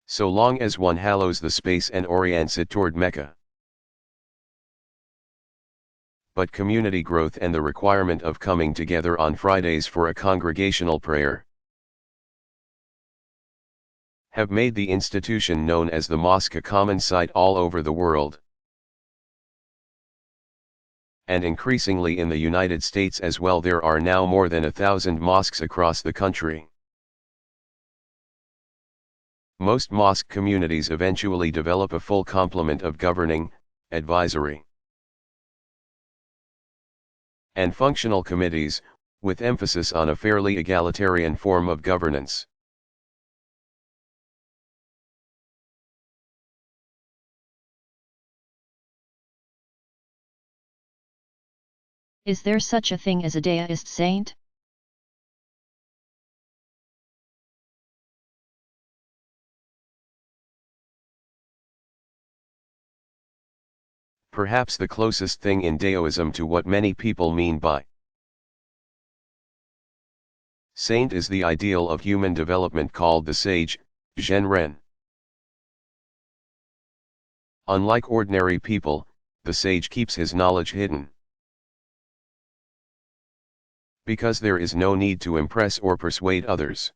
so long as one hallows the space and orients it toward Mecca. But community growth and the requirement of coming together on Fridays for a congregational prayer have made the institution known as the mosque a common sight all over the world, and increasingly in the United States as well. There are now more than 1,000 mosques across the country. Most mosque communities eventually develop a full complement of governing, advisory, and functional committees, with emphasis on a fairly egalitarian form of governance. Is there such a thing as a deist saint? Perhaps the closest thing in Daoism to what many people mean by saint is the ideal of human development called the sage, Zhenren. Unlike ordinary people, the sage keeps his knowledge hidden. Because there is no need to impress or persuade others.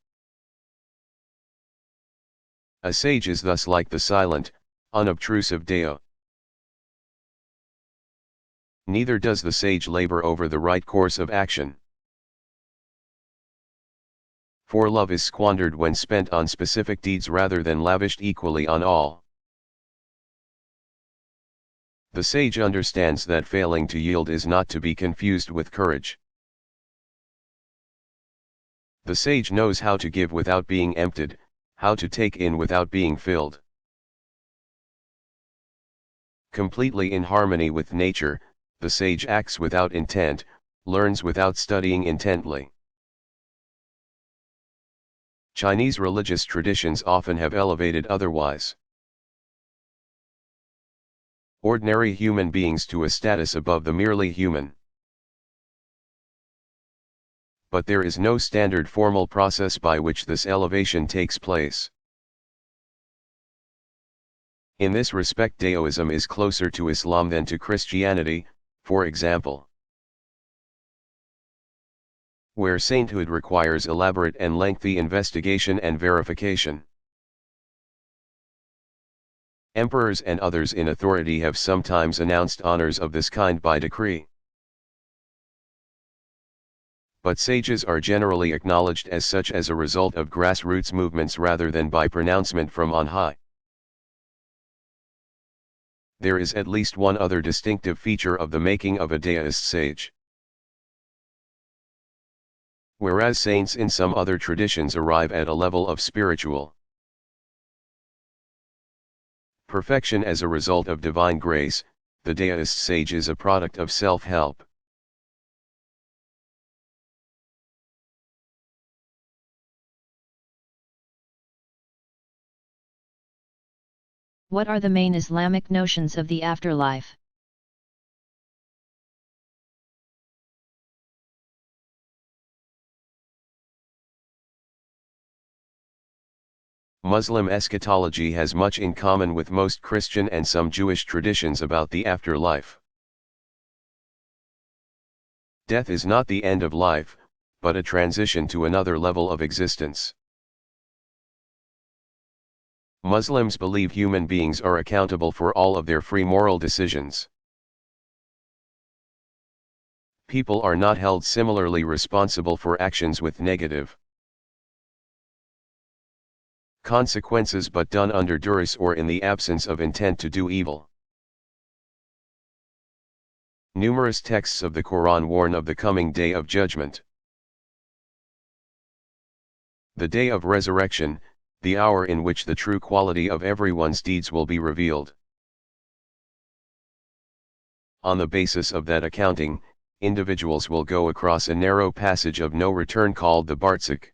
A sage is thus like the silent, unobtrusive Dao. Neither does the sage labor over the right course of action. For love is squandered when spent on specific deeds rather than lavished equally on all. The sage understands that failing to yield is not to be confused with courage. The sage knows how to give without being emptied, how to take in without being filled. Completely in harmony with nature, the sage acts without intent, learns without studying intently. Chinese religious traditions often have elevated otherwise ordinary human beings to a status above the merely human. But there is no standard formal process by which this elevation takes place. In this respect, Daoism is closer to Islam than to Christianity, for example, where sainthood requires elaborate and lengthy investigation and verification. Emperors and others in authority have sometimes announced honors of this kind by decree. But sages are generally acknowledged as such as a result of grassroots movements rather than by pronouncement from on high. There is at least one other distinctive feature of the making of a deist sage. Whereas saints in some other traditions arrive at a level of spiritual perfection as a result of divine grace, the deist sage is a product of self-help. What are the main Islamic notions of the afterlife? Muslim eschatology has much in common with most Christian and some Jewish traditions about the afterlife. Death is not the end of life, but a transition to another level of existence. Muslims believe human beings are accountable for all of their free moral decisions. People are not held similarly responsible for actions with negative consequences but done under duress or in the absence of intent to do evil. Numerous texts of the Quran warn of the coming day of judgment. The day of resurrection, the hour in which the true quality of everyone's deeds will be revealed. On the basis of that accounting, individuals will go across a narrow passage of no return called the Barzakh,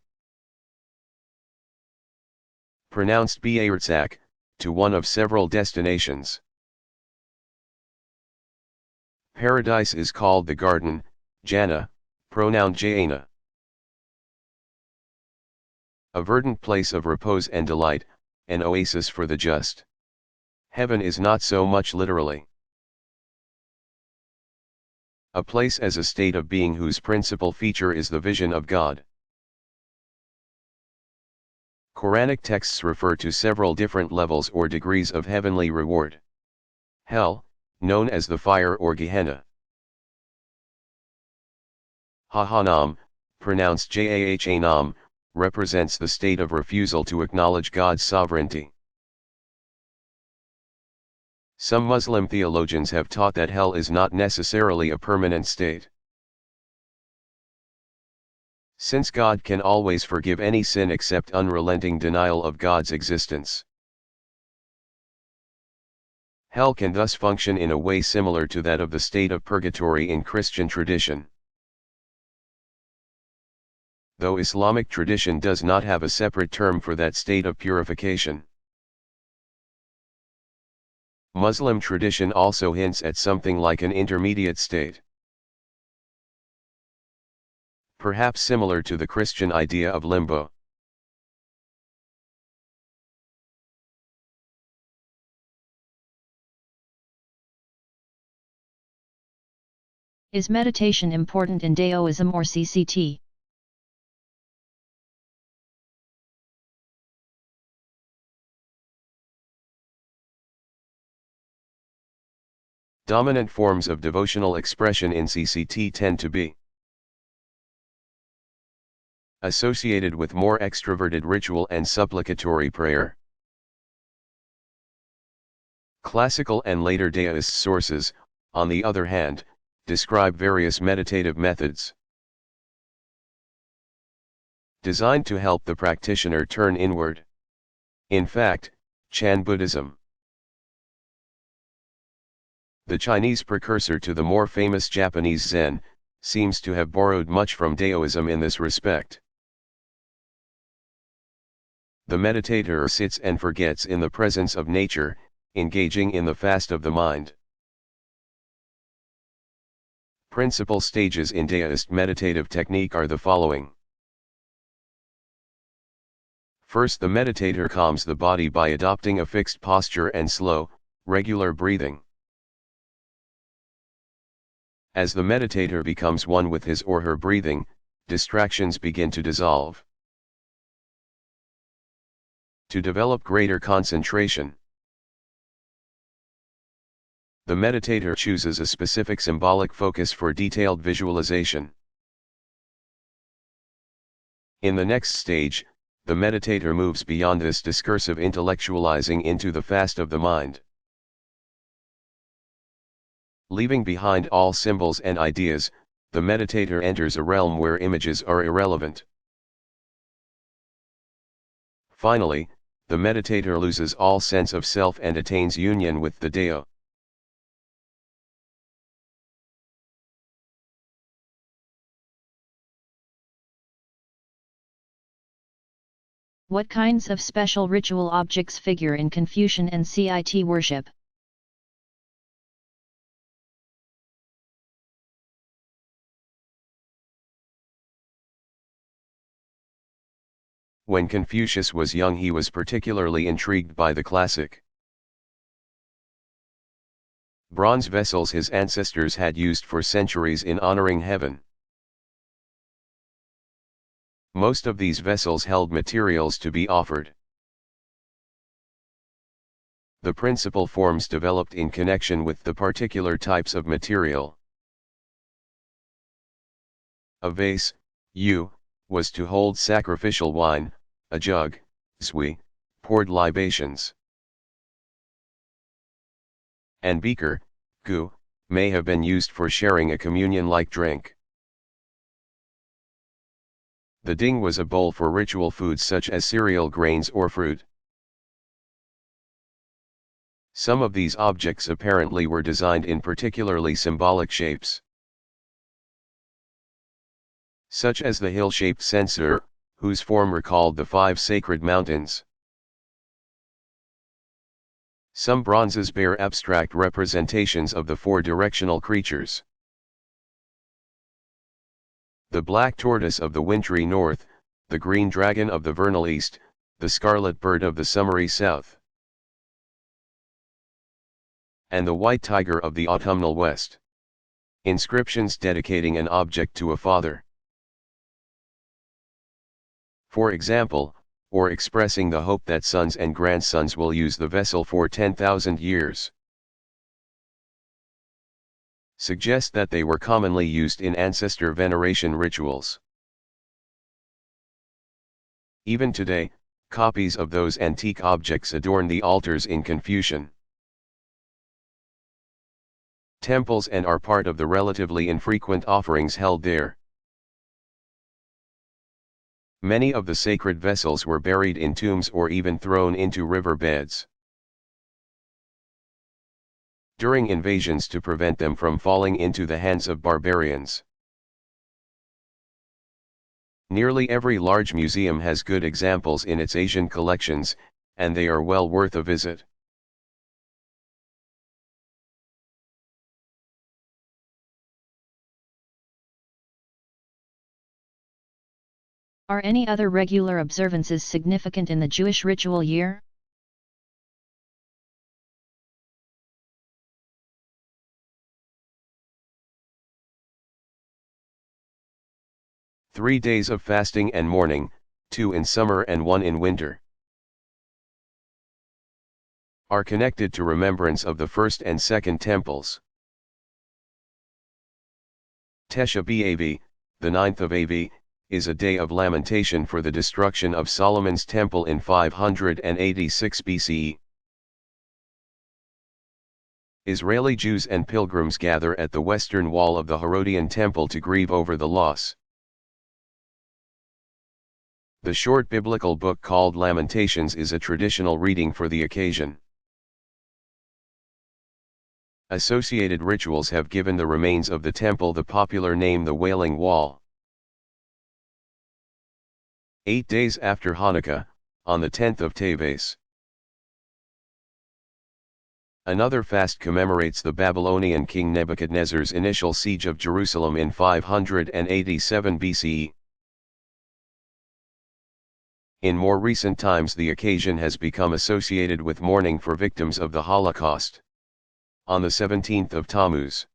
pronounced Barzakh, to one of several destinations. Paradise is called the garden, Jannah, pronoun Jannah. A verdant place of repose and delight, an oasis for the just. Heaven is not so much literally a place as a state of being whose principal feature is the vision of God. Quranic texts refer to several different levels or degrees of heavenly reward. Hell, known as the fire or Gehenna. Jahannam, pronounced Jahannam, represents the state of refusal to acknowledge God's sovereignty. Some Muslim theologians have taught that hell is not necessarily a permanent state. Since God can always forgive any sin except unrelenting denial of God's existence. Hell can thus function in a way similar to that of the state of purgatory in Christian tradition. Though Islamic tradition does not have a separate term for that state of purification. Muslim tradition also hints at something like an intermediate state. Perhaps similar to the Christian idea of limbo. Is meditation important in Daoism or CCT? Dominant forms of devotional expression in CCT tend to be associated with more extroverted ritual and supplicatory prayer. Classical and later Daoist sources, on the other hand, describe various meditative methods designed to help the practitioner turn inward. In fact, Chan Buddhism, the Chinese precursor to the more famous Japanese Zen, seems to have borrowed much from Daoism in this respect. The meditator sits and forgets in the presence of nature, engaging in the fast of the mind. Principal stages in Daoist meditative technique are the following. First, the meditator calms the body by adopting a fixed posture and slow, regular breathing. As the meditator becomes one with his or her breathing, distractions begin to dissolve. To develop greater concentration, the meditator chooses a specific symbolic focus for detailed visualization. In the next stage, the meditator moves beyond this discursive intellectualizing into the fast of the mind. Leaving behind all symbols and ideas, the meditator enters a realm where images are irrelevant. Finally, the meditator loses all sense of self and attains union with the Dao. What kinds of special ritual objects figure in Confucian and CIT worship? When Confucius was young, he was particularly intrigued by the classic bronze vessels his ancestors had used for centuries in honoring heaven. Most of these vessels held materials to be offered. The principal forms developed in connection with the particular types of material. A vase, was to hold sacrificial wine, a jug, poured libations. And beaker, may have been used for sharing a communion-like drink. The ding was a bowl for ritual foods such as cereal grains or fruit. Some of these objects apparently were designed in particularly symbolic shapes, such as the hill-shaped censer, whose form recalled the 5 sacred mountains. Some bronzes bear abstract representations of the 4 directional creatures: the black tortoise of the wintry north, the green dragon of the vernal east, the scarlet bird of the summery south, and the white tiger of the autumnal west. Inscriptions dedicating an object to a father, for example, or expressing the hope that sons and grandsons will use the vessel for 10,000 years, suggest that they were commonly used in ancestor veneration rituals. Even today, copies of those antique objects adorn the altars in Confucian temples and are part of the relatively infrequent offerings held there. Many of the sacred vessels were buried in tombs or even thrown into river beds. during invasions to prevent them from falling into the hands of barbarians. Nearly every large museum has good examples in its Asian collections, and they are well worth a visit. Are any other regular observances significant in the Jewish ritual year? "3 days of fasting and mourning, 2 in summer and 1 in winter, are connected to remembrance of the first and second temples. Tesha B'Av, the 9th of Av, is a day of lamentation for the destruction of Solomon's temple in 586 BCE. Israeli Jews and pilgrims gather at the western wall of the Herodian temple to grieve over the loss. The short biblical book called Lamentations is a traditional reading for the occasion. Associated rituals have given the remains of the temple the popular name the Wailing Wall. 8 days after Hanukkah, on the 10th of Teves. Another fast commemorates the Babylonian king Nebuchadnezzar's initial siege of Jerusalem in 587 BCE. In more recent times the occasion has become associated with mourning for victims of the Holocaust. On the 17th of Tammuz.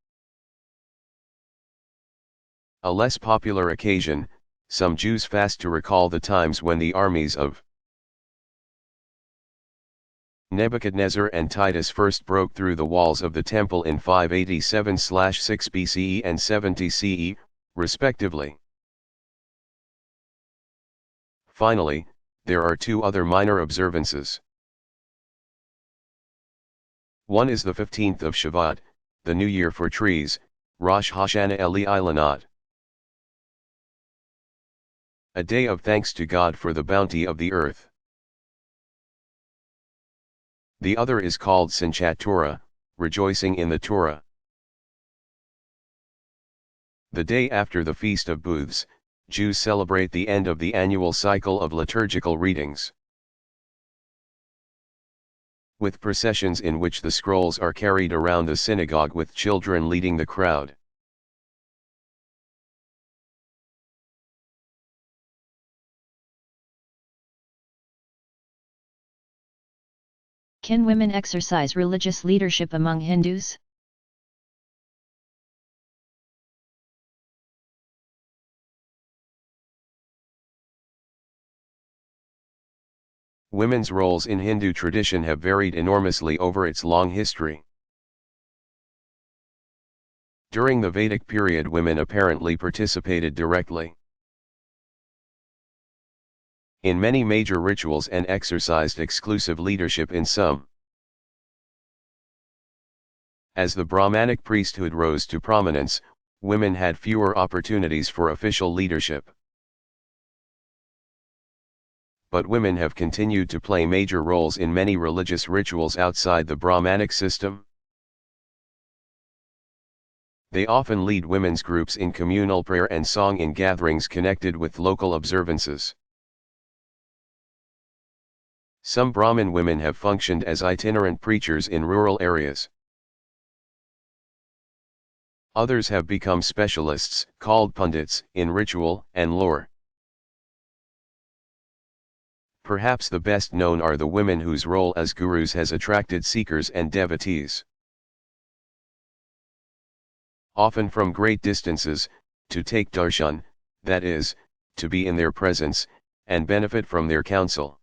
A less popular occasion, some Jews fast to recall the times when the armies of Nebuchadnezzar and Titus first broke through the walls of the temple in 587/6 BCE and 70 CE, respectively. Finally, there are 2 other minor observances. One is the 15th of Shavuot, the New Year for trees, Rosh Hashanah Eli Ilanot. A day of thanks to God for the bounty of the earth. The other is called Sinchat Torah, rejoicing in the Torah. The day after the Feast of Booths, Jews celebrate the end of the annual cycle of liturgical readings, with processions in which the scrolls are carried around the synagogue with children leading the crowd. Can women exercise religious leadership among Hindus? Women's roles in Hindu tradition have varied enormously over its long history. During the Vedic period, women apparently participated directly in many major rituals and exercised exclusive leadership in some. As the Brahmanic priesthood rose to prominence, women had fewer opportunities for official leadership. But women have continued to play major roles in many religious rituals outside the Brahmanic system. They often lead women's groups in communal prayer and song in gatherings connected with local observances. Some Brahmin women have functioned as itinerant preachers in rural areas. Others have become specialists, called pundits, in ritual and lore. Perhaps the best known are the women whose role as gurus has attracted seekers and devotees, often from great distances, to take darshan, that is, to be in their presence, and benefit from their counsel.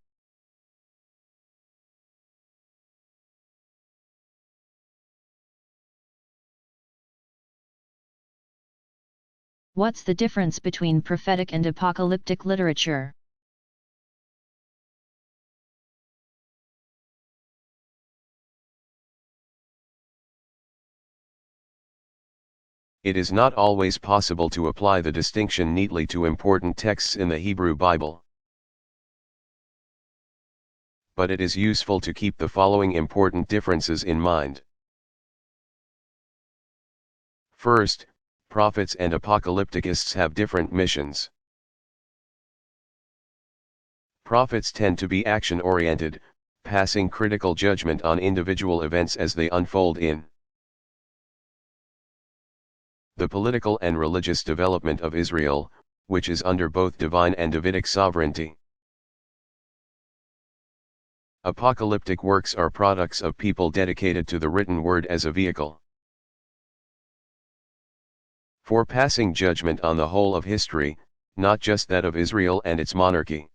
What's the difference between prophetic and apocalyptic literature? It is not always possible to apply the distinction neatly to important texts in the Hebrew Bible. But it is useful to keep the following important differences in mind. First, prophets and apocalypticists have different missions. Prophets tend to be action-oriented, passing critical judgment on individual events as they unfold in the political and religious development of Israel, which is under both divine and Davidic sovereignty. Apocalyptic works are products of people dedicated to the written word as a vehicle for passing judgment on the whole of history, not just that of Israel and its monarchy.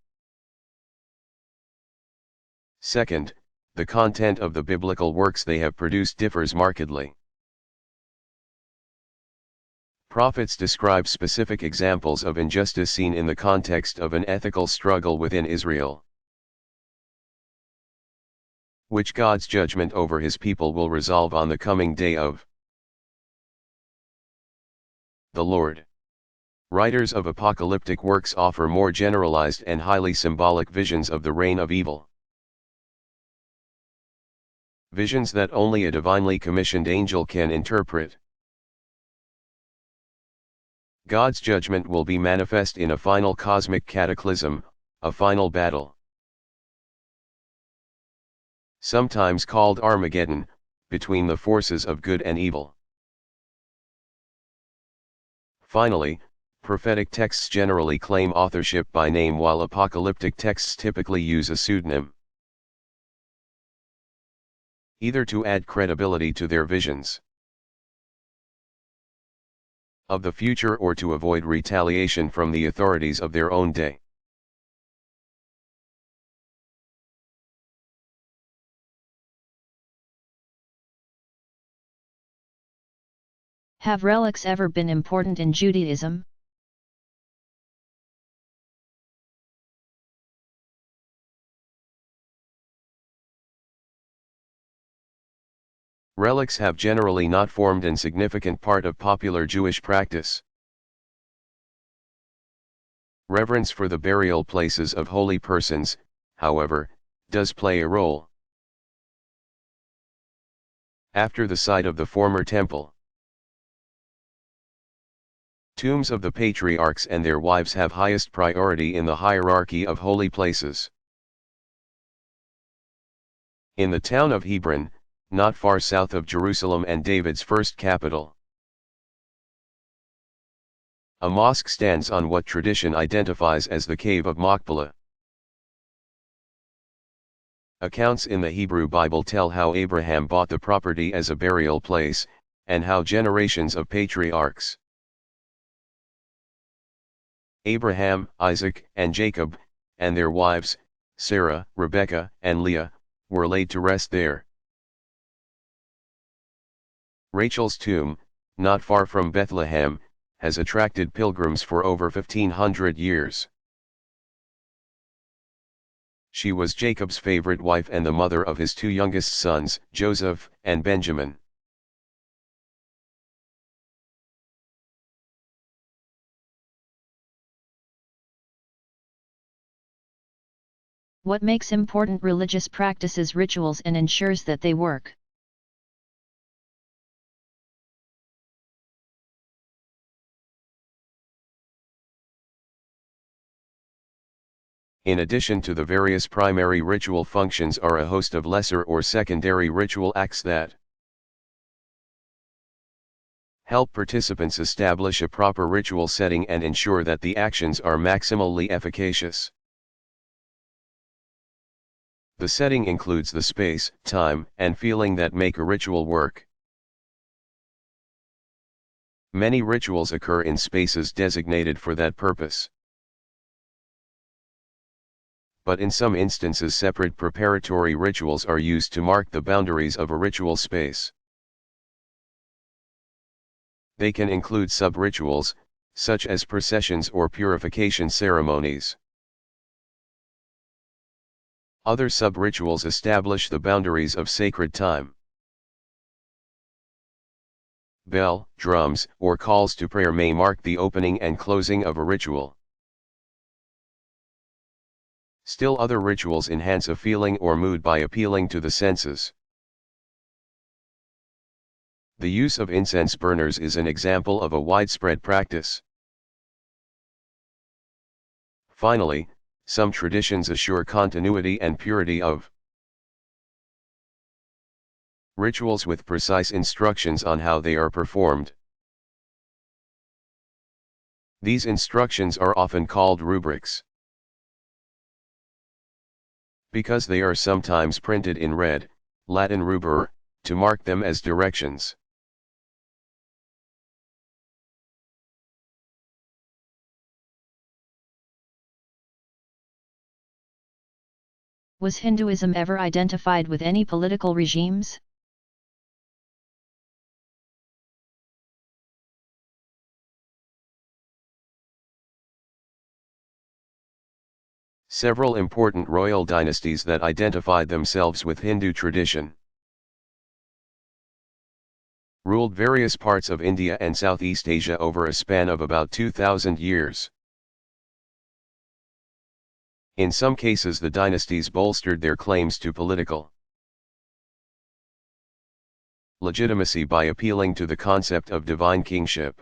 Second, the content of the biblical works they have produced differs markedly. Prophets describe specific examples of injustice seen in the context of an ethical struggle within Israel, which God's judgment over his people will resolve on the coming day of the Lord. Writers of apocalyptic works offer more generalized and highly symbolic visions of the reign of evil. Visions that only a divinely commissioned angel can interpret. God's judgment will be manifest in a final cosmic cataclysm, a final battle, sometimes called Armageddon, between the forces of good and evil. Finally, prophetic texts generally claim authorship by name while apocalyptic texts typically use a pseudonym, either to add credibility to their visions of the future or to avoid retaliation from the authorities of their own day. Have relics ever been important in Judaism? Relics have generally not formed an significant part of popular Jewish practice. Reverence for the burial places of holy persons, however, does play a role. After the site of the former temple, tombs of the patriarchs and their wives have highest priority in the hierarchy of holy places. In the town of Hebron, not far south of Jerusalem and David's first capital, a mosque stands on what tradition identifies as the Cave of Machpelah. Accounts in the Hebrew Bible tell how Abraham bought the property as a burial place, and how generations of patriarchs, Abraham, Isaac, and Jacob, and their wives, Sarah, Rebekah, and Leah, were laid to rest there. Rachel's tomb, not far from Bethlehem, has attracted pilgrims for over 1500 years. She was Jacob's favorite wife and the mother of his two youngest sons, Joseph and Benjamin. What makes important religious practices rituals and ensures that they work? In addition to the various primary ritual functions are a host of lesser or secondary ritual acts that help participants establish a proper ritual setting and ensure that the actions are maximally efficacious. The setting includes the space, time, and feeling that make a ritual work. Many rituals occur in spaces designated for that purpose, but in some instances separate preparatory rituals are used to mark the boundaries of a ritual space. They can include sub-rituals, such as processions or purification ceremonies. Other sub-rituals establish the boundaries of sacred time. Bell, drums, or calls to prayer may mark the opening and closing of a ritual. Still other rituals enhance a feeling or mood by appealing to the senses. The use of incense burners is an example of a widespread practice. Finally, some traditions assure continuity and purity of rituals with precise instructions on how they are performed. These instructions are often called rubrics. Because they are sometimes printed in red, Latin ruber, to mark them as directions. Was Hinduism ever identified with any political regimes? Several important royal dynasties that identified themselves with Hindu tradition ruled various parts of India and Southeast Asia over a span of about 2,000 years. In some cases, the dynasties bolstered their claims to political legitimacy by appealing to the concept of divine kingship.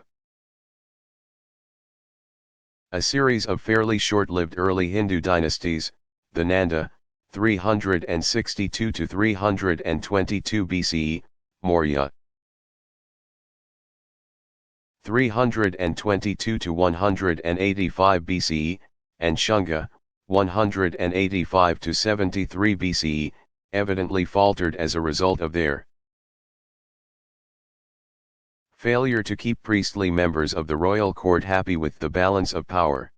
A series of fairly short-lived early Hindu dynasties, the Nanda, 362 to 322 BCE, Maurya, 322 to 185 BCE, and Shunga, 185 to 73 BCE, evidently faltered as a result of their failure to keep priestly members of the royal court happy with the balance of power.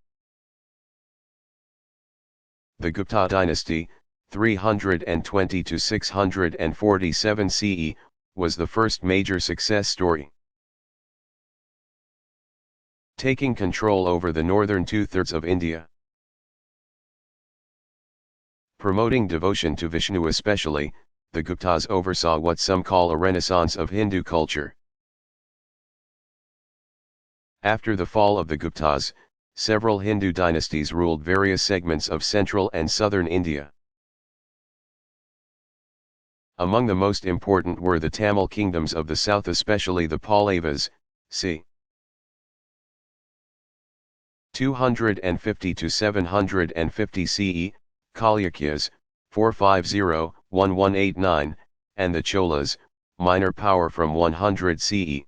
The Gupta dynasty, 320 to 647 CE, was the first major success story. Taking control over the northern two-thirds of India. Promoting devotion to Vishnu especially, the Guptas oversaw what some call a renaissance of Hindu culture. After the fall of the Guptas, several Hindu dynasties ruled various segments of central and southern India. Among the most important were the Tamil kingdoms of the south, especially the Pallavas, c. 250 to 750 CE, Chalukyas, 450-1189, and the Cholas, minor power from 100 CE.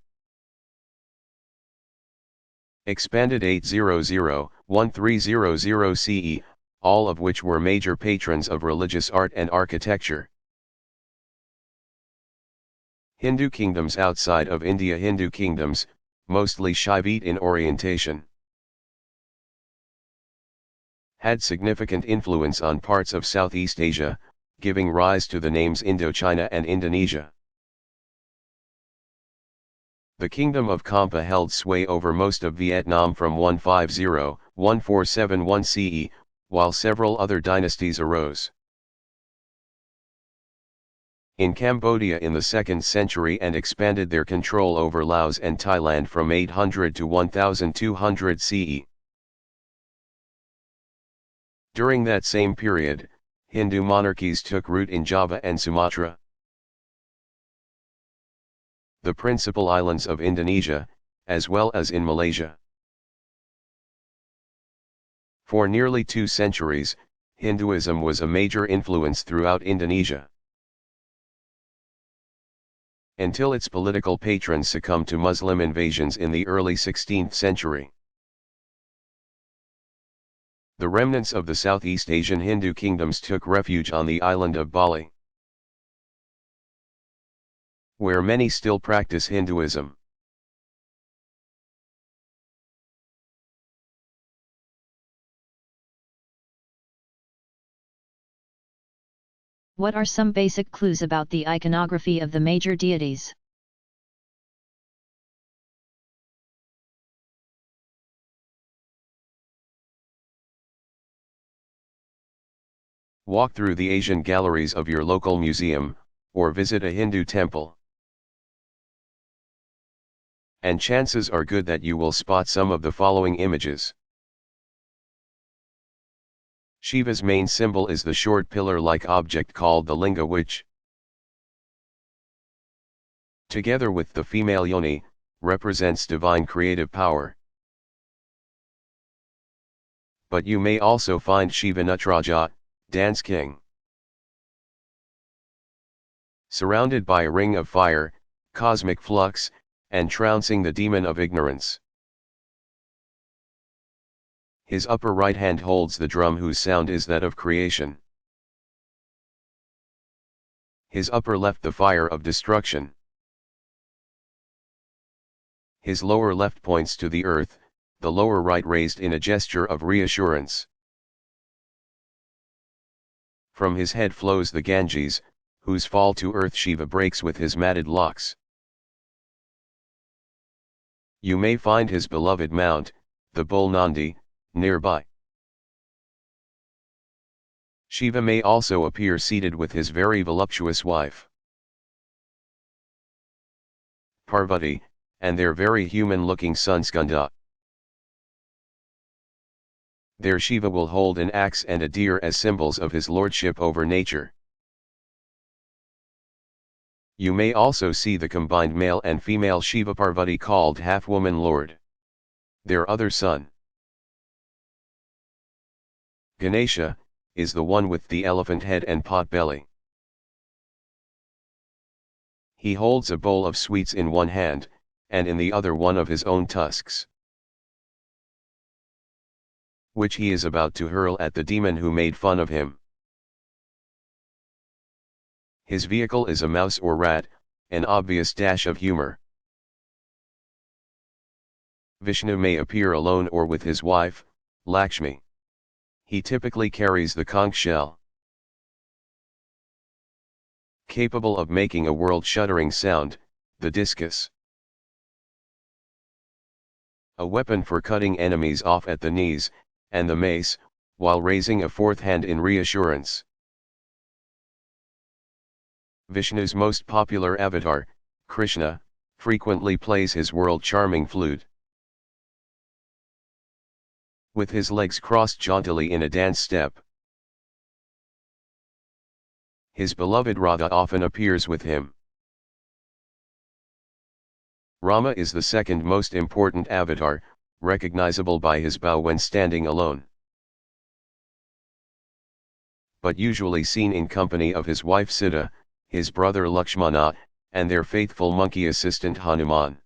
Expanded 800-1300 CE, all of which were major patrons of religious art and architecture. Hindu kingdoms outside of India. Hindu kingdoms, mostly Shaivite in orientation, had significant influence on parts of Southeast Asia, giving rise to the names Indochina and Indonesia. The Kingdom of Kampa held sway over most of Vietnam from 150-1471 CE, while several other dynasties arose in Cambodia in the 2nd century and expanded their control over Laos and Thailand from 800 to 1200 CE. During that same period, Hindu monarchies took root in Java and Sumatra, the principal islands of Indonesia, as well as in Malaysia. For nearly 2 centuries, Hinduism was a major influence throughout Indonesia, until its political patrons succumbed to Muslim invasions in the early 16th century. The remnants of the Southeast Asian Hindu kingdoms took refuge on the island of Bali, where many still practice Hinduism. What are some basic clues about the iconography of the major deities? Walk through the Asian galleries of your local museum, or visit a Hindu temple, and chances are good that you will spot some of the following images. Shiva's main symbol is the short pillar-like object called the linga, which together with the female yoni, represents divine creative power. But you may also find Shiva Natraja, Dance King. Surrounded by a ring of fire, cosmic flux, and trouncing the demon of ignorance. His upper right hand holds the drum whose sound is that of creation. His upper left the fire of destruction. His lower left points to the earth, the lower right raised in a gesture of reassurance. From his head flows the Ganges, whose fall to earth Shiva breaks with his matted locks. You may find his beloved mount, the bull Nandi, nearby. Shiva may also appear seated with his very voluptuous wife, Parvati, and their very human-looking son Skanda. There Shiva will hold an axe and a deer as symbols of his lordship over nature. You may also see the combined male and female Shiva Parvati called half-woman Lord, their other son. Ganesha, is the one with the elephant head and pot belly. He holds a bowl of sweets in one hand, and in the other one of his own tusks, which he is about to hurl at the demon who made fun of him. His vehicle is a mouse or rat, an obvious dash of humor. Vishnu may appear alone or with his wife, Lakshmi. He typically carries the conch shell, capable of making a world-shuddering sound, the discus. A weapon for cutting enemies off at the knees, and the mace, while raising a fourth hand in reassurance. Vishnu's most popular avatar, Krishna, frequently plays his world-charming flute. With his legs crossed jauntily in a dance step. His beloved Radha often appears with him. Rama is the second most important avatar, recognizable by his bow when standing alone, but usually seen in company of his wife Sita, his brother Lakshmana, and their faithful monkey assistant Hanuman.